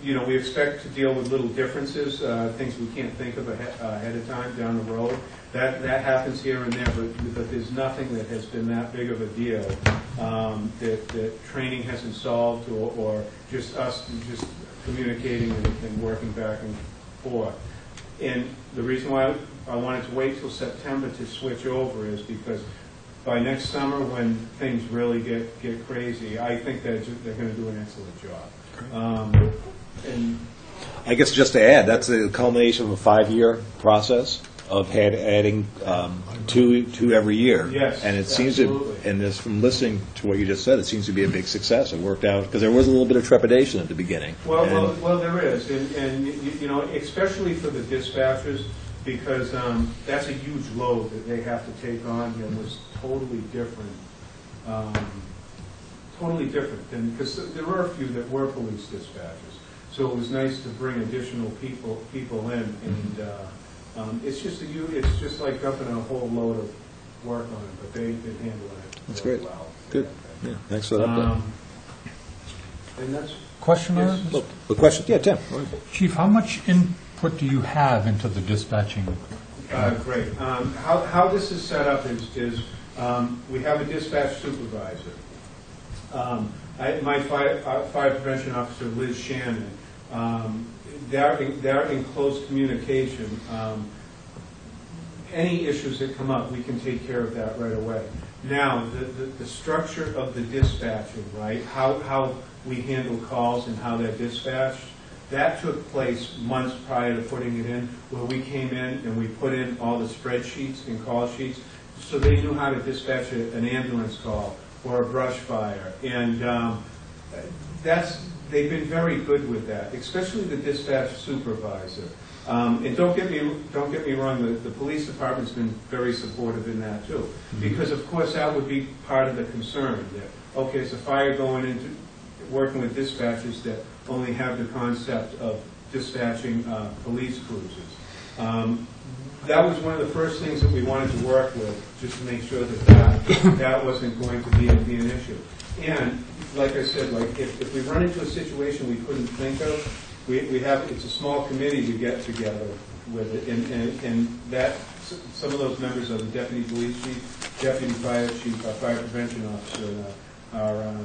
We expect to deal with little differences, things we can't think of ahead of time down the road. That happens here and there, but there's nothing that has been that big of a deal that training hasn't solved, or just us just communicating and working back and forth. And the reason why I wanted to wait till September to switch over is because by next summer, when things really get crazy, I think they're going to do an excellent job. And I guess just to add, that's a culmination of a 5-year process of adding two every year. Yes, and it seems absolutely. to, and this, from listening to what you just said, it seems to be a big success. It worked out because there was a little bit of trepidation at the beginning. Well, there is, and especially for the dispatchers, because that's a huge load that they have to take on, and was totally different. Totally different, because there were a few that were police dispatchers, so it was nice to bring additional people in, and it's just like dumping a whole load of work on it, but they've been handling it. That's really great. well. Good. Yeah. Thanks for that update. And that's Question, Yes. The question, yeah, Tim. Chief, how much input do you have into the dispatching? great. How this is set up is we have a dispatch supervisor. My fire prevention officer, Liz Shannon, they're in close communication. Any issues that come up, we can take care of that right away. Now, the structure of the dispatching, right, how we handle calls and how they're dispatched, that took place months prior to putting it in, where we came in and we put in all the spreadsheets and call sheets, so they knew how to dispatch an ambulance call or a brush fire. And they've been very good with that, especially the dispatch supervisor. And don't get me wrong, the police department's been very supportive in that too, because of course that would be part of the concern that, okay, it's a fire going into working with dispatchers that only have the concept of dispatching police cruisers. That was one of the first things that we wanted to work with, just to make sure that wasn't going to be an issue. And like I said, like if we run into a situation we couldn't think of, we have, it's a small committee to get together with it, and that some of those members are the deputy police chief, deputy fire chief, our fire prevention officer, our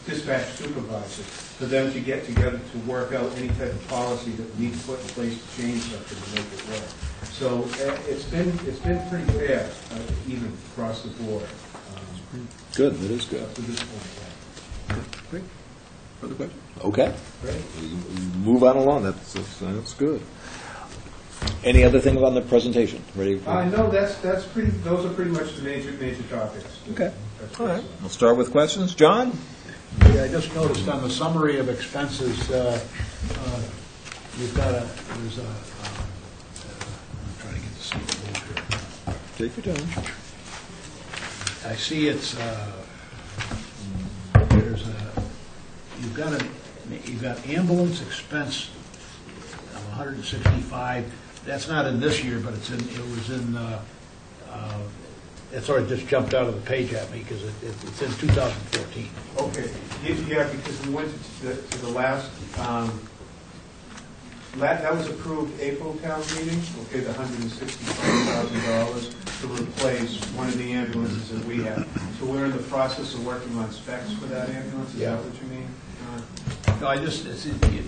dispatch supervisor, for them to get together to work out any type of policy that we need to put in place to change something to make it work. So it's been pretty fair, even across the board. Good, that is good. Up to this point, yeah. Great. Further questions? Okay. Great. Move on along. That's good. Any other things on the presentation? Ready? No, that's pretty. Those are pretty much the major topics. Okay. That's All right. what's up. We'll start with questions. John? Yeah, I just noticed on the summary of expenses, you've got there's a, I'm trying to get the sheet here. Take your time. I see it's, you've got ambulance expense of 165. That's not in this year, but it was in, it sort of just jumped out of the page at me because it's in 2014. Okay. Yeah, because we went to the last. That was approved April town meeting. Okay, the $165,000 to replace one of the ambulances that we have. So we're in the process of working on specs for that ambulance. Is Yeah. that what you mean? No,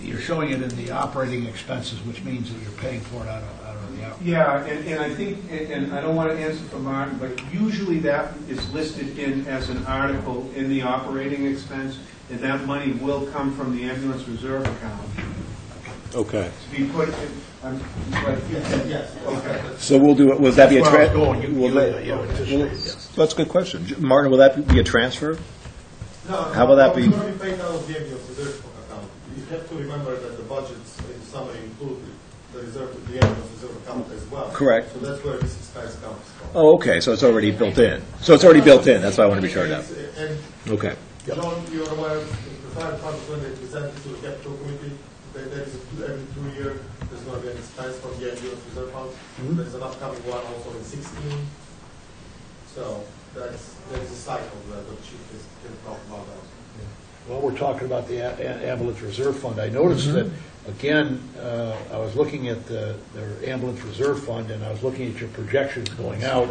you're showing it in the operating expenses, which means that you're paying for it out of the operating. Yeah, and I think, and I don't want to answer for Martin, but usually that is listed in as an article in the operating expense, and that money will come from the ambulance reserve account Okay. to be put in. Yes. Okay. So we'll do it. Will that be a That's where I was transfer? going. That's a good question. Martin, will that be a transfer? No, How will that be? It's going to be paid out of the ambulance reserve account. have to remember that the budgets in summary include the ambulance reserve account as well. Correct. So that's where this expense comes from. Oh, okay, so it's already built in. So it's already built in, that's why I want to be sure of that. And Okay. John, you're aware, the fire department, when they present it to the capital committee, there is every 2 years, there's going to be an expense from the ambulance reserve fund. There's an upcoming one also in 16. So there's a cycle that the chief can talk about that. While we're talking about the ambulance reserve fund, I noticed that, again, I was looking at their ambulance reserve fund, and I was looking at your projections going out,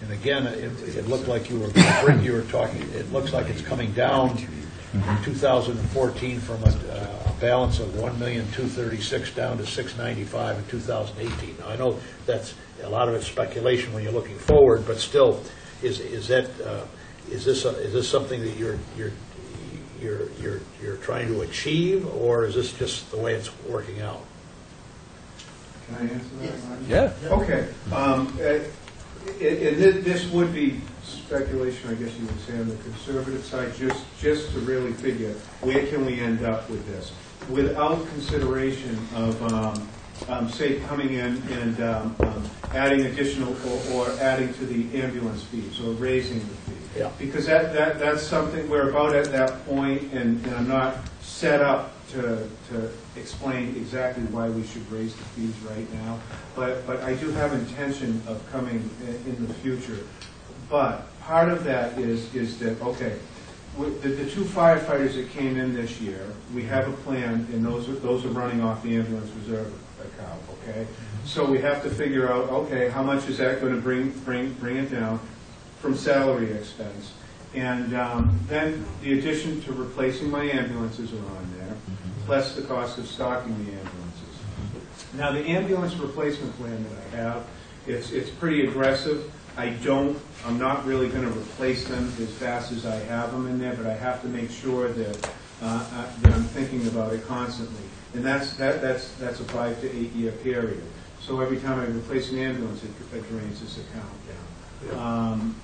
and again, it looked like you were talking, it looks like it's coming down in 2014 from a balance of $1,236,000 down to $695,000 in 2018. Now, I know that's a lot of it's speculation when you're looking forward, but still, is this something that you're trying to achieve, or is this just the way it's working out? Can I answer that? Yeah. Okay. This would be speculation, I guess you would say, on the conservative side, just to really figure where can we end up with this, without consideration of, say, coming in and adding additional or adding to the ambulance fees or raising the fee. Yeah. Because that's something, we're about at that point, and I'm not set up to explain exactly why we should raise the fees right now. But I do have intention of coming in the future. But part of that is that, okay, the two firefighters that came in this year, we have a plan, and those are running off the ambulance reserve account, okay? So we have to figure out, okay, how much is that going to bring it down from salary expense? And then the addition to replacing my ambulances are on there, plus the cost of stocking the ambulances. Now, the ambulance replacement plan that I have, it's pretty aggressive. I'm not really going to replace them as fast as I have them in there, but I have to make sure that I'm thinking about it constantly. And that's a 5 to 8 year period. So every time I replace an ambulance, it drains this account down.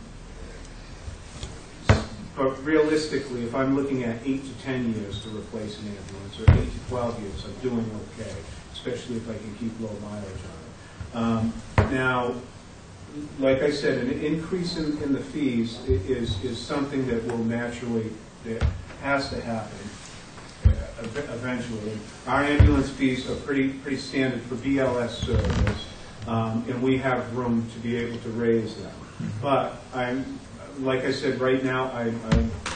But realistically, if I'm looking at 8 to 10 years to replace an ambulance, or 8 to 12 years, I'm doing okay, especially if I can keep low mileage on it. Now, like I said, an increase in the fees is something that will naturally, that has to happen eventually. Our ambulance fees are pretty standard for BLS service, and we have room to be able to raise them. But like I said, right now, I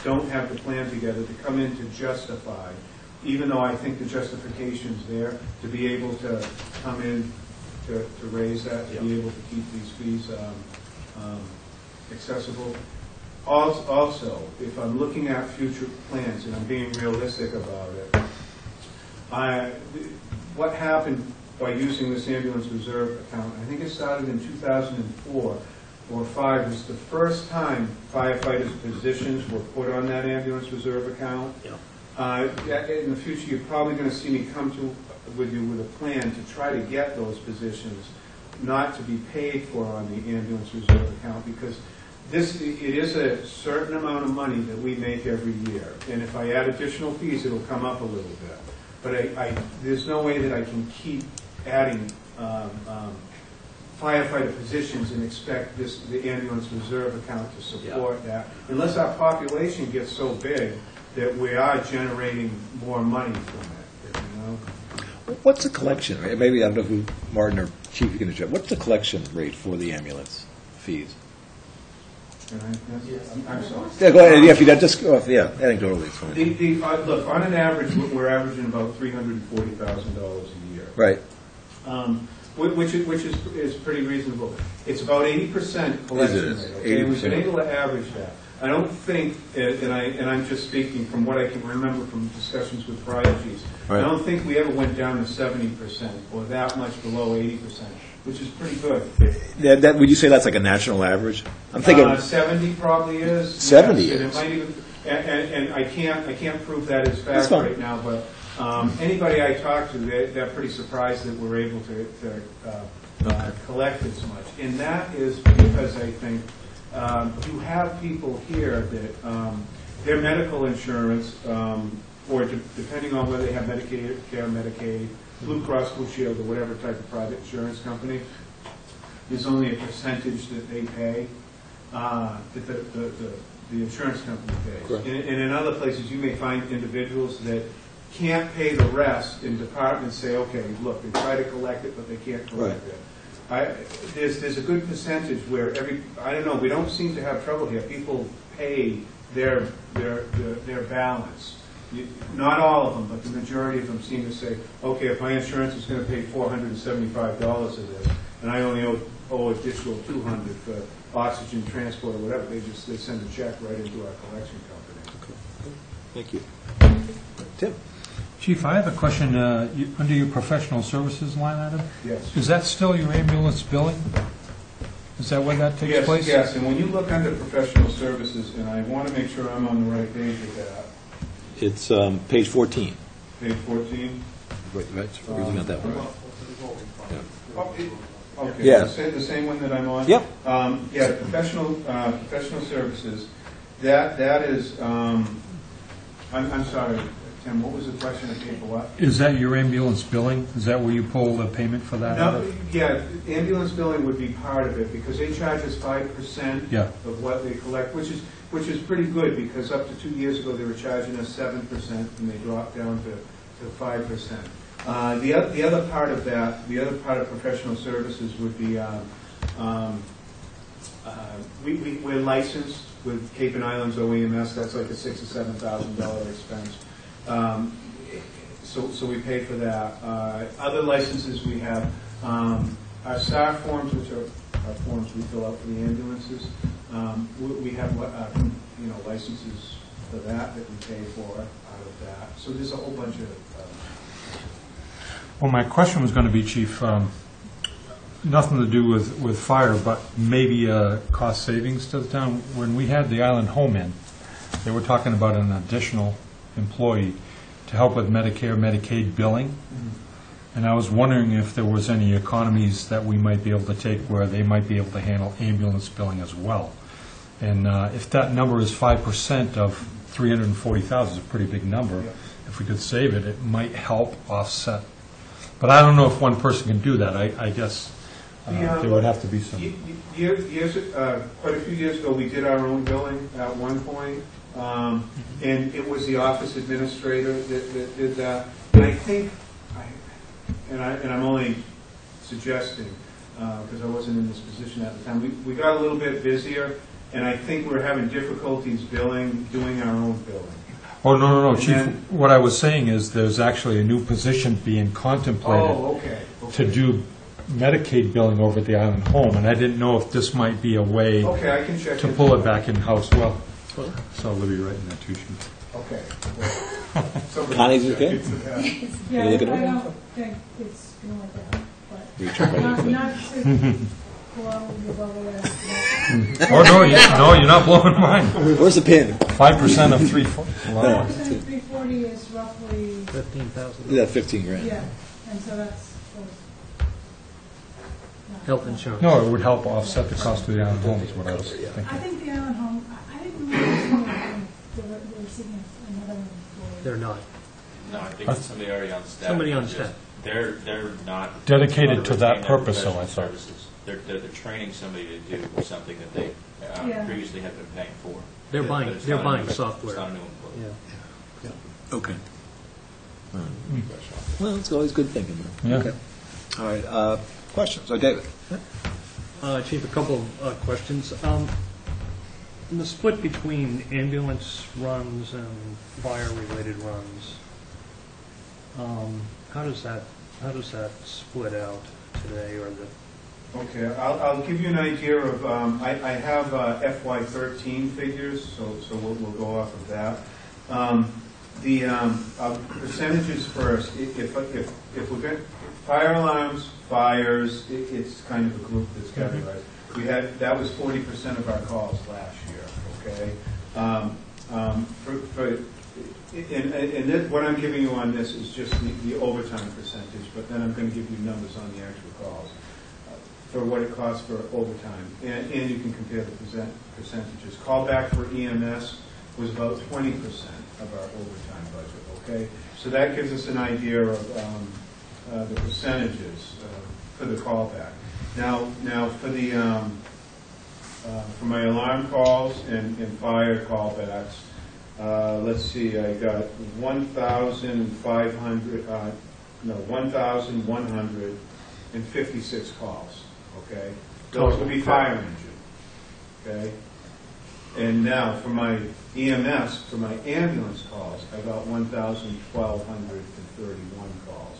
don't have the plan together to come in to justify, even though I think the justification's there, to be able to come in to raise that, to be able to keep these fees accessible. Also, if I'm looking at future plans, and I'm being realistic about it, what happened by using this ambulance reserve account, I think it started in 2004 or 5, was the first time firefighters' positions were put on that ambulance reserve account. In the future, you're probably going to see me come with you with a plan to try to get those positions not to be paid for on the ambulance reserve account, because it is a certain amount of money that we make every year. And if I add additional fees, it'll come up a little bit. But there's no way that I can keep adding firefighter positions and expect the ambulance reserve account to support that, unless our population gets so big that we are generating more money from it, you know? What's the collection rate? Maybe, I don't know who, Martin or Chief, you can address. What's the collection rate for the ambulance fees? I'm sorry. Yeah, go ahead. Yeah, if you just go off, anecdotally, it's fine. Look, on an average, we're averaging about $340,000 a year. Right. Which is pretty reasonable. It's about 80% collection rate. Okay? We've been able to average that. I don't think, and I'm just speaking from what I can remember from discussions with prior chiefs, right. I don't think we ever went down to 70% or that much below 80%, which is pretty good. Would you say that's like a national average? I'm thinking 70 probably is. 70 yes, is. And, it might even, and I can't prove that as fact right now, but anybody I talk to, they're pretty surprised that we're able to collect as much, and that is because I think. You have people here that their medical insurance or depending on whether they have Medicare, Medicaid, Blue Cross Blue Shield, or whatever type of private insurance company, there's only a percentage that they pay, that the insurance company pays. Correct. And in other places, you may find individuals that can't pay the rest, and departments say, okay, look, they try to collect it, but they can't collect it. There's a good percentage where I don't know, we don't seem to have trouble here. People pay their balance. Not all of them, but the majority of them seem to say, okay, if my insurance is going to pay $475 of this, and I only owe additional $200 for oxygen transport or whatever, they send a check right into our collection company. Okay. Thank you. Tim? Chief, I have a question. Under your professional services line item, Yes. is that still your ambulance billing? Is that where that takes place? Yes, and when you look under professional services, and I want to make sure I'm on the right page with that, It's page 14. page 14. Right, we're looking at that one. Okay, Yeah. the same one that I'm on? Yep. Yeah, professional services, that is, I'm sorry, Tim, what was the question of people what? Is that your ambulance billing? Is that where you pull the payment for that out No, of? yeah, ambulance billing would be part of it, because they charge us 5% Yeah. of what they collect, which is pretty good, because up to 2 years ago, they were charging us 7%, and they dropped down to 5%. The other part of that, the other part of professional services would be, we're licensed with Cape and Islands OEMS. That's like a $6,000 or $7,000 expense. So we pay for that. Other licenses we have, our STAR forms, which are our forms we fill out for the ambulances. We have licenses for that we pay for out of that. So there's a whole bunch of. Well, my question was going to be, Chief, nothing to do with fire, but maybe cost savings to the town. When we had the Island Home in, they were talking about an additional employee to help with Medicare, Medicaid billing. And I was wondering if there was any economies that we might be able to take where they might be able to handle ambulance billing as well. And if that number is 5% of 340,000, it's a pretty big number. Yeah. If we could save it, it might help offset. But I don't know if one person can do that. I guess there would have to be some. Quite a few years ago, we did our own billing at one point, and it was the office administrator that did that. And I think, and I'm only suggesting because I wasn't in this position at the time. We got a little bit busier, and I think we're having difficulties doing our own billing. Oh, no, Chief. What I was saying is there's actually a new position being contemplated to do Medicaid billing over at the Island Home, and I didn't know if this might be a way I can check to pull it back in-house. Well, so Libby writing that too. Okay. Connie's okay? Yeah, You I look at it? don't think it's going like that, but You check right not into it. to blow the bubble there. Oh, no, you're not blowing mine. Where's the pin? 5% of 340. 5% of 340 is roughly, 15,000. Yeah, 15 grand. yeah, and so that's. Health insurance. No, it would help offset the cost of the Island Home is what I was thinking. I think the Island Home, I didn't know they were seeking another employee. They're not. No, I think it's somebody already on staff. Somebody on Just- staff. They're not. Dedicated to that retaining purpose, so I professional thought. services. They're training somebody to do something that they Yeah. previously had been paying for. They're But buying. it's They're not a buying new- software. It's not a new employee. Yeah. Okay. Well, it's always good thinking. Yeah. Okay. All right. Questions? David? Chief, a couple of questions. In the split between ambulance runs and fire-related runs, how does that split out today, or the? Okay, I'll give you an idea of, I have FY13 figures, so we'll go off of that. The percentages first, if we get fire alarms, fires, it's kind of a group that's categorized. That was 40% of our calls last year, okay? And what I'm giving you on this is just the overtime percentage, but then I'm going to give you numbers on the actual calls for what it costs for overtime. And you can compare the percentages. Callback for EMS was about 20% of our overtime budget, okay? So that gives us an idea of the percentages for the callback. Now for the for my alarm calls and fire callbacks, let's see, I got 1,156 calls, okay? Those would be fire engine, okay? And now for my EMS, for my ambulance calls, I got 1,1231 calls.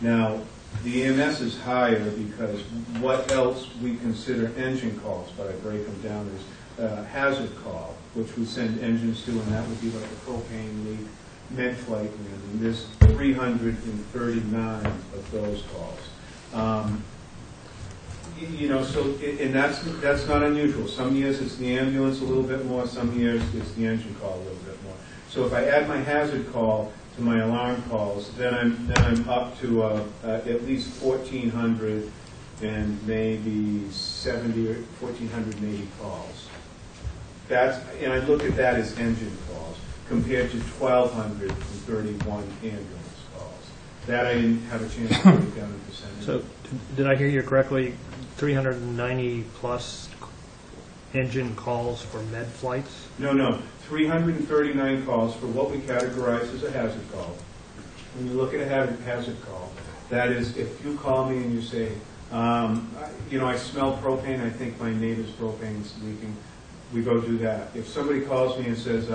Now, the EMS is higher because what else we consider engine calls, but I break them down as hazard call, which we send engines to, and that would be like a propane leak, med-flight landing. There's 339 of those calls. So, and that's not unusual. Some years it's the ambulance a little bit more, some years it's the engine call a little bit more. So if I add my hazard call to my alarm calls, then I'm up to at least 1,400 and maybe 70 or 1,480 calls. And I look at that as engine calls compared to 1,231 ambulance calls. That I didn't have a chance to break down in percentage. So, did I hear you correctly? 390 plus engine calls for med flights? No. 339 calls for what we categorize as a hazard call. When you look at a hazard call, that is if you call me and you say, I smell propane, I think my neighbor's propane is leaking, we go do that. If somebody calls me and says,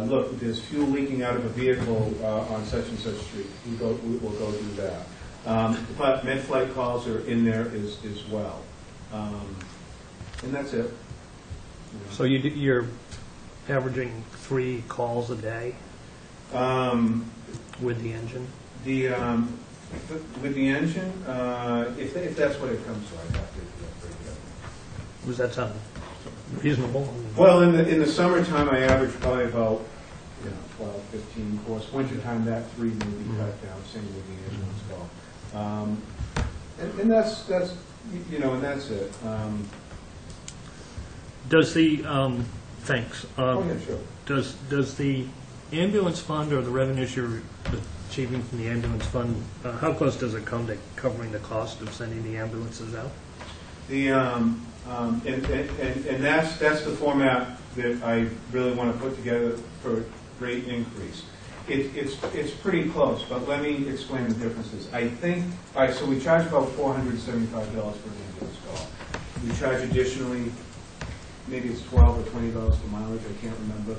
look, there's fuel leaking out of a vehicle on such and such street, we'll go do that. But med-flight calls are in there as well. And that's it. So you're averaging 3 calls a day with the engine? With the engine, if that's what it comes to, I'd have to break it up. Does that sound reasonable? Well, in the summertime, I average probably about 12, 15. Of course, wintertime, that 3 may be cut down. Same with the ambulance call. And that's and that's it. Does the thanks? Oh yeah, sure. Does the ambulance fund or the revenues you're achieving from the ambulance fund, how close does it come to covering the cost of sending the ambulances out? And that's the format that I really want to put together for rate increase. It's pretty close, but let me explain the differences. I think, so we charge about $475 for an ambulance call. We charge additionally, maybe it's $12 or $20 for mileage, I can't remember,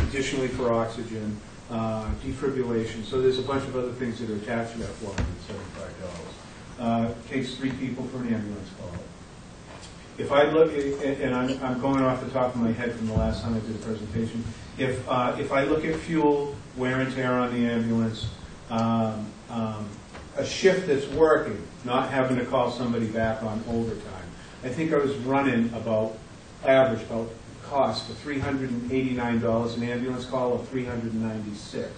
additionally for oxygen, defibrillation. So there's a bunch of other things that are attached to that $475. Takes 3 people for an ambulance call. If I look, and I'm going off the top of my head from the last time I did a presentation, if I look at fuel, wear and tear on the ambulance, a shift that's working, not having to call somebody back on overtime, I think I was running average cost of $389 an ambulance call of $396.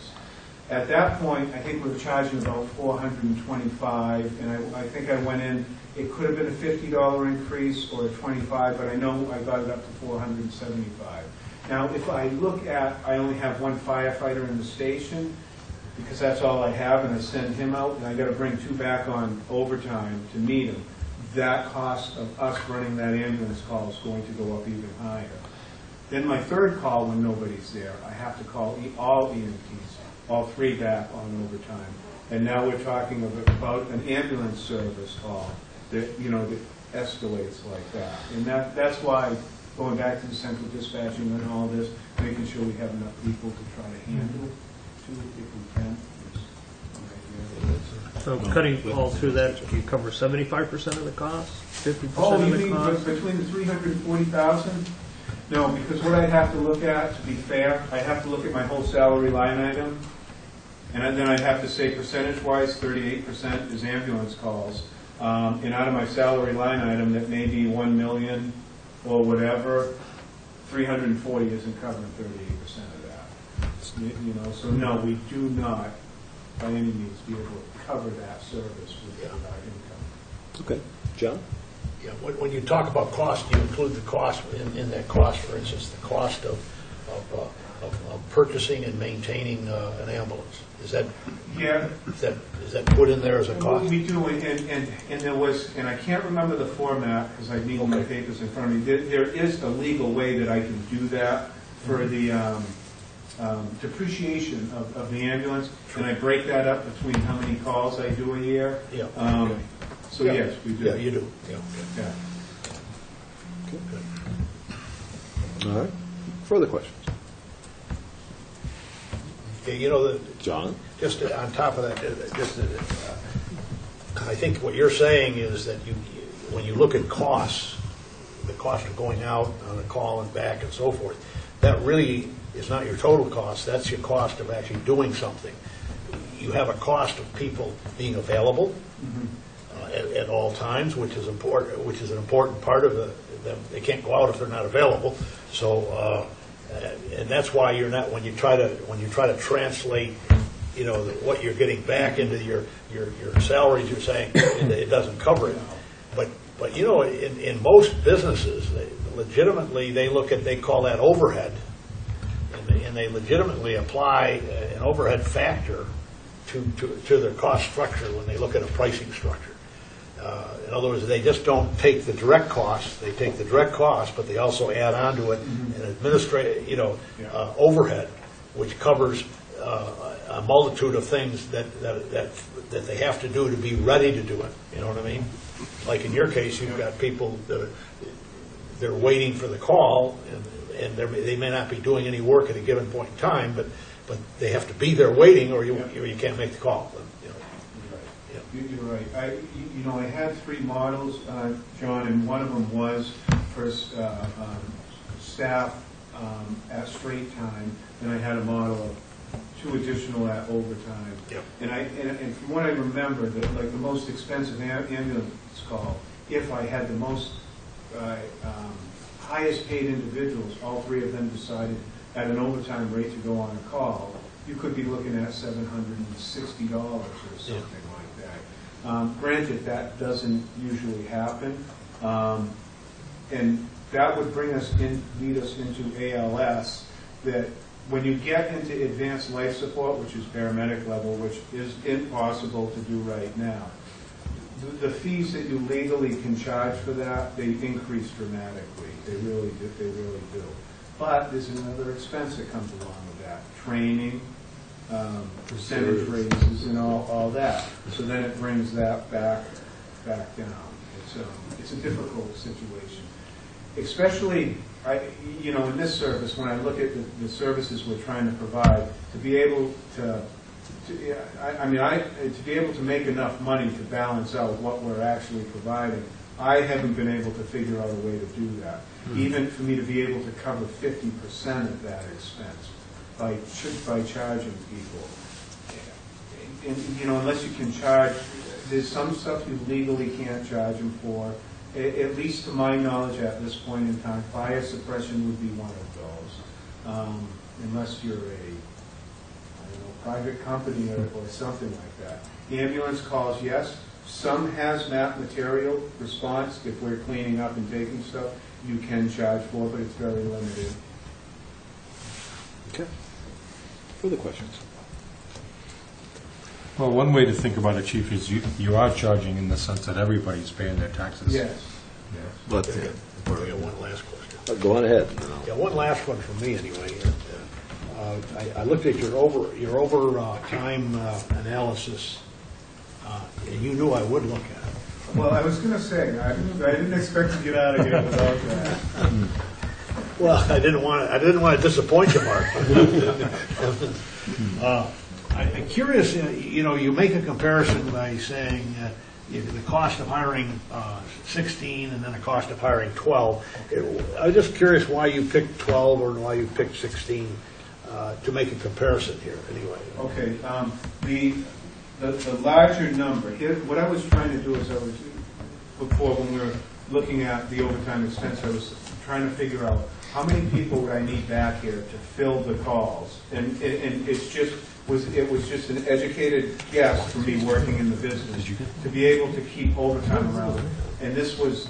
At that point, I think we were charging about $425, and I think I went in. It could have been a $50 increase or a $25, but I know I got it up to $475. Now, if I look at, I only have 1 firefighter in the station because that's all I have, and I send him out, and I got to bring 2 back on overtime to meet him. That cost of us running that ambulance call is going to go up even higher. Then my third call, when nobody's there, I have to call all EMTs, all 3 back on overtime. And now we're talking about an ambulance service call that that escalates like that. And that's why, going back to the central dispatching and all this, making sure we have enough people to try to handle too, if we can. So cutting all through that, do you cover 75% of the cost, 50% Oh, of you the mean cost? between the 340,000? No, because what I have to look at, to be fair, I have to look at my whole salary line item, and then I have to say percentage-wise, 38% is ambulance calls. And out of my salary line item, that may be $1 million or whatever, 340 isn't covering 38% of that. So no, we do not, by any means, be able to cover that service with our income. Okay. John? Yeah, when you talk about cost, you include the cost in that cost, for instance, the cost of of purchasing and maintaining an ambulance. Is that Yeah, is that put in there as a cost? we do, and there was, and I can't remember the format, because I need my papers in front of me. There is a legal way that I can do that for the depreciation of the ambulance, and I break that up between how many calls I do a year. Yeah. So yes, we do. Yeah, you do. Yeah. Yeah. All right. Further questions? Okay, you know, John? just on top of that, I think what you're saying is that when you look at costs, the cost of going out on a call and back and so forth, that really is not your total cost, that's your cost of actually doing something. You have a cost of people being available at all times, which is important, which is an important part of them. They can't go out if they're not available. So, and that's why you're not, when you try to translate, you know, what you're getting back into your salaries, you're saying it doesn't cover it. But you know, in most businesses, legitimately they call that overhead, and they legitimately apply an overhead factor to their cost structure when they look at a pricing structure. In other words, they just don't take the direct cost; they take the direct cost, but they also add onto it an administrative, overhead, which covers a multitude of things that they have to do to be ready to do it. You know what I mean? Like in your case, you've got people that they're waiting for the call, and they may not be doing any work at a given point in time, but they have to be there waiting, or you can't make the call. You're right. I had 3 models, John, and one of them was for staff at straight time, and I had a model of 2 additional at overtime. Yep. And from what I remember, the most expensive ambulance call, if I had the most highest paid individuals, all 3 of them decided at an overtime rate to go on a call, you could be looking at $760 or something like that. Granted, that doesn't usually happen, and that would lead us into ALS, that when you get into advanced life support, which is paramedic level, which is impossible to do right now, the fees that you legally can charge for that, they increase dramatically. They really do. But there's another expense that comes along with that: training, percentage raises, and all that. So then it brings that back down. It's a difficult situation, especially in this service. When I look at the services we're trying to provide, to be able to be able to make enough money to balance out what we're actually providing, I haven't been able to figure out a way to do that. Even for me to be able to cover 50% of that expense by charging people. And unless you can charge, there's some stuff you legally can't charge them for. At least to my knowledge at this point in time, fire suppression would be one of those. Unless you're a private company or something like that. The ambulance calls, yes. Some hazmat material response, if we're cleaning up and taking stuff, you can charge for, but it's very limited. Okay. Further questions? Well, one way to think about it, Chief, is you are charging in the sense that everybody's paying their taxes. Yes. But, We got one last question. go on ahead. Yeah, one last one from me anyway. I looked at your overtime analysis, and you knew I would look at it. Well, I was going to say, I didn't expect to get out of here without that. Well, I didn't want to disappoint you, Mark. I'm curious. You make a comparison by saying the cost of hiring 16 and then the cost of hiring 12. I was just curious why you picked 12 or why you picked 16 to make a comparison here. Anyway. Okay. The larger number. What I was trying to do is before when we were looking at the overtime expense, I was trying to figure out how many people would I need back here to fill the calls, and it was just an educated guess for me working in the business to be able to keep overtime around. And this was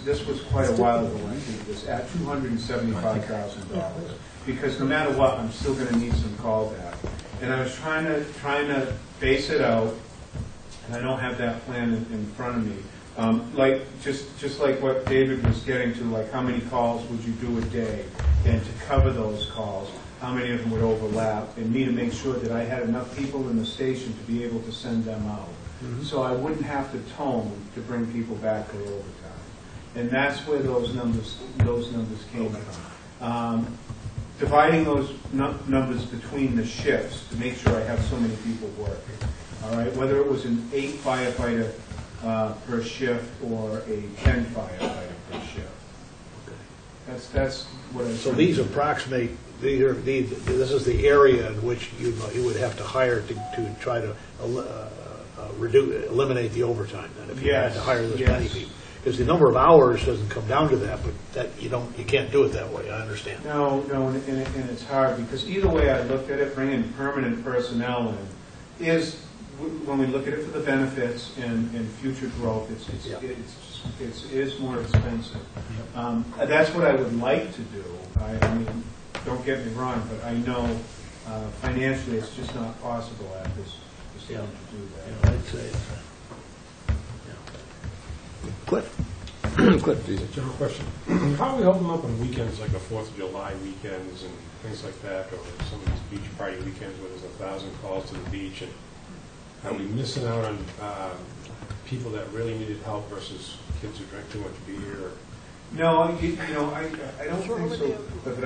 quite a while ago when I did this at $275,000. because no matter what, I'm still going to need some callback. And I was trying to base it out, and I don't have that plan in front of me. Like just like what David was getting to, like how many calls would you do a day, and to cover those calls, how many of them would overlap, and me to make sure that I had enough people in the station to be able to send them out. So I wouldn't have to tone to bring people back for overtime. And that's where those numbers came from. Dividing those numbers between the shifts to make sure I have so many people working. All right, whether it was an 8 firefighter per shift or a 10 firefighter per shift. That's what I'm. So these approximate, this is the area in which you would have to hire to try to eliminate the overtime, then, if you had to hire this many people. Because the number of hours doesn't come down to that, but that you can't do it that way. I understand. No, and it's hard because either way I looked at it, bringing permanent personnel in is, when we look at it for the benefits and future growth, it is more expensive. That's what I would like to do. I mean, don't get me wrong, but I know financially it's just not possible at this stage to do that. I'd say it's, Cliff, please. General question. How are we helping them up on weekends, like the 4th of July weekends and things like that, or some of these beach party weekends where there's 1,000 calls to the beach, and are we missing out on people that really needed help versus kids who drank too much beer? No, I don't think so. But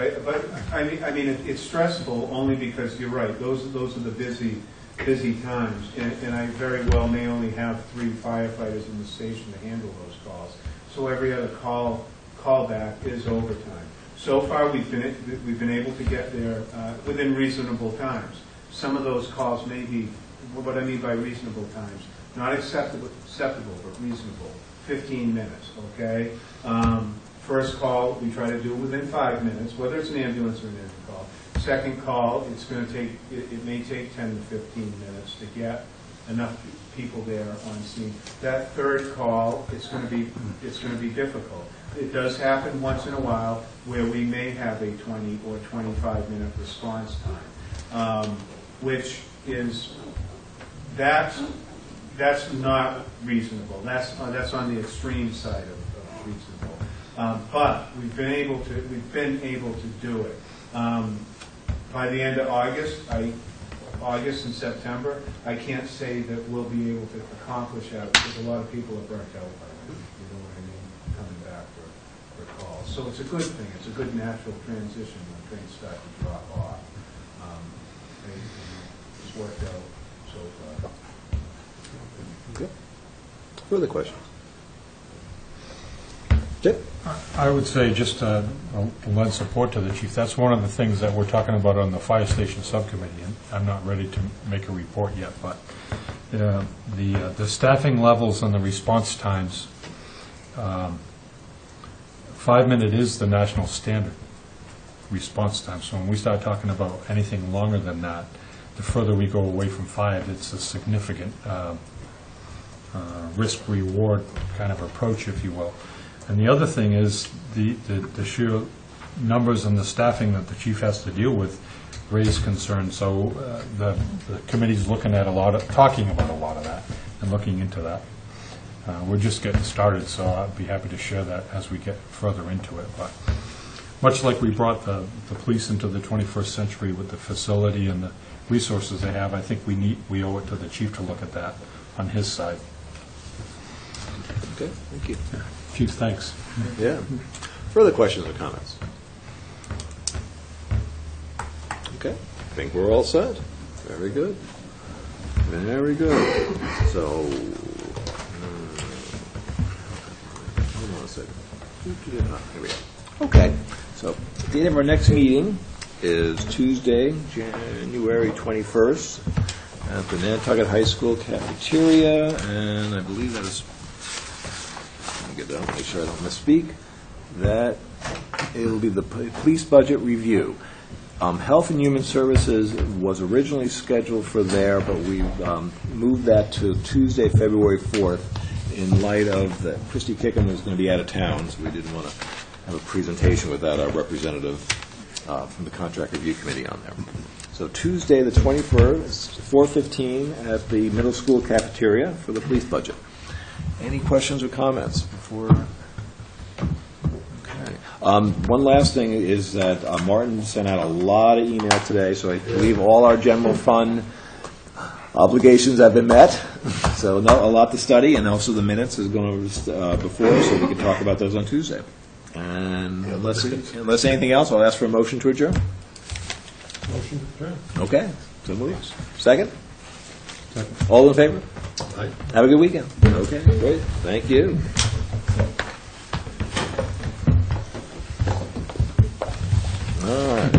I mean, it's stressful only because you're right. Those are the busy times, and I very well may only have 3 firefighters in the station to handle those calls. So every other callback is overtime. So far, we've been able to get there within reasonable times. Some of those calls may be, what I mean by reasonable times, not acceptable, but reasonable. 15 minutes, okay? First call, we try to do it within 5 minutes, whether it's an ambulance or an engine call. Second call, it's going to take, it may take 10 to 15 minutes to get enough people there on scene. That third call, it's going to be difficult. It does happen once in a while where we may have a 20 or 25-minute response time, which is, that's not reasonable. That's on the extreme side of reasonable. But we've been able to do it. By the end of August and September, I can't say that we'll be able to accomplish that because a lot of people are burnt out by that. You know what I mean? Coming back for calls. So it's a good thing. It's a good natural transition when things start to drop off. It's worked out so far. Okay. Further questions? Chip? I would say just to lend support to the chief. That's one of the things that we're talking about on the fire station subcommittee, and I'm not ready to make a report yet, but the staffing levels and the response times, 5 minute is the national standard response time. So when we start talking about anything longer than that, the further we go away from 5, it's a significant risk-reward kind of approach, if you will. And the other thing is the sheer numbers and the staffing that the chief has to deal with raise concern. So the committee's looking at talking about a lot of that and looking into that. We're just getting started, so I'd be happy to share that as we get further into it. But much like we brought the police into the 21st century with the facility and the resources they have, I think we owe it to the chief to look at that on his side. Okay, thank you. Chief, thanks. Yeah. Further questions or comments? Okay, I think we're all set. Very good. Very good. So, hold on a second. Here we go. Okay, so the date of our next meeting is Tuesday, January 21st at the Nantucket High School cafeteria, and I believe that is, get down, make sure I don't misspeak, that it'll be the police budget review. Health and Human Services was originally scheduled for there, but we moved that to Tuesday, February 4th, in light of that Christy Kickham was going to be out of town, so we didn't want to have a presentation without our representative from the contract review committee on there. So Tuesday, the 21st, 4:15 at the middle school cafeteria for the police budget. Any questions or comments before? Okay. One last thing is that Martin sent out a lot of email today, so I believe all our general fund obligations have been met. So a lot to study, and also the minutes is going over before, so we can talk about those on Tuesday. And unless anything else, I'll ask for a motion to adjourn. Motion to adjourn. Okay, so moves. Second? All in favor? Aye. Have a good weekend. Okay, great. Thank you. All right.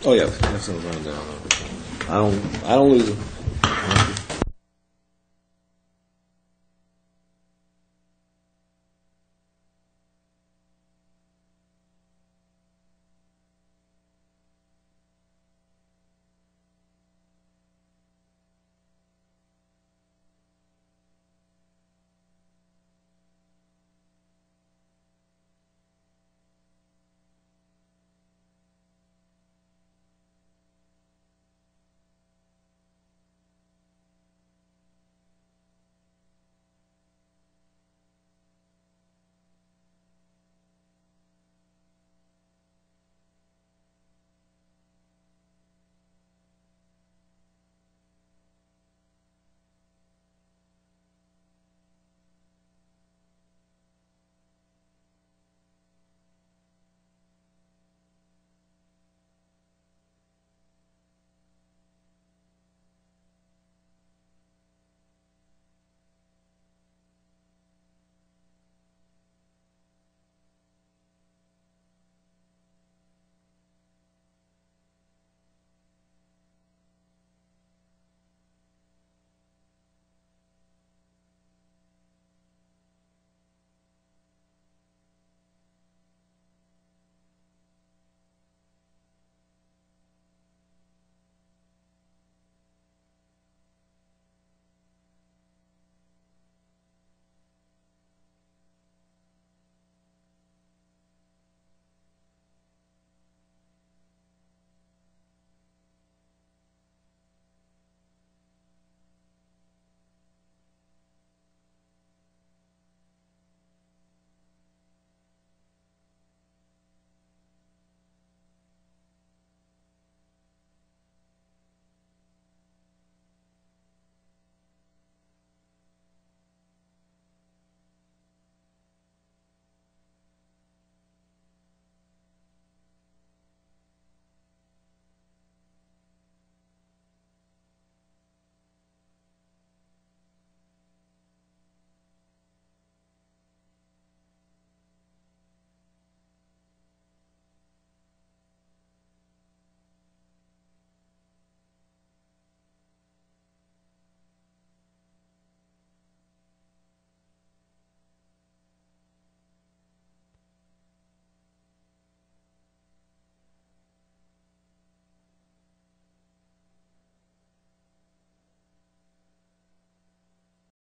Oh, yeah, that's what I'm down. I don't lose them.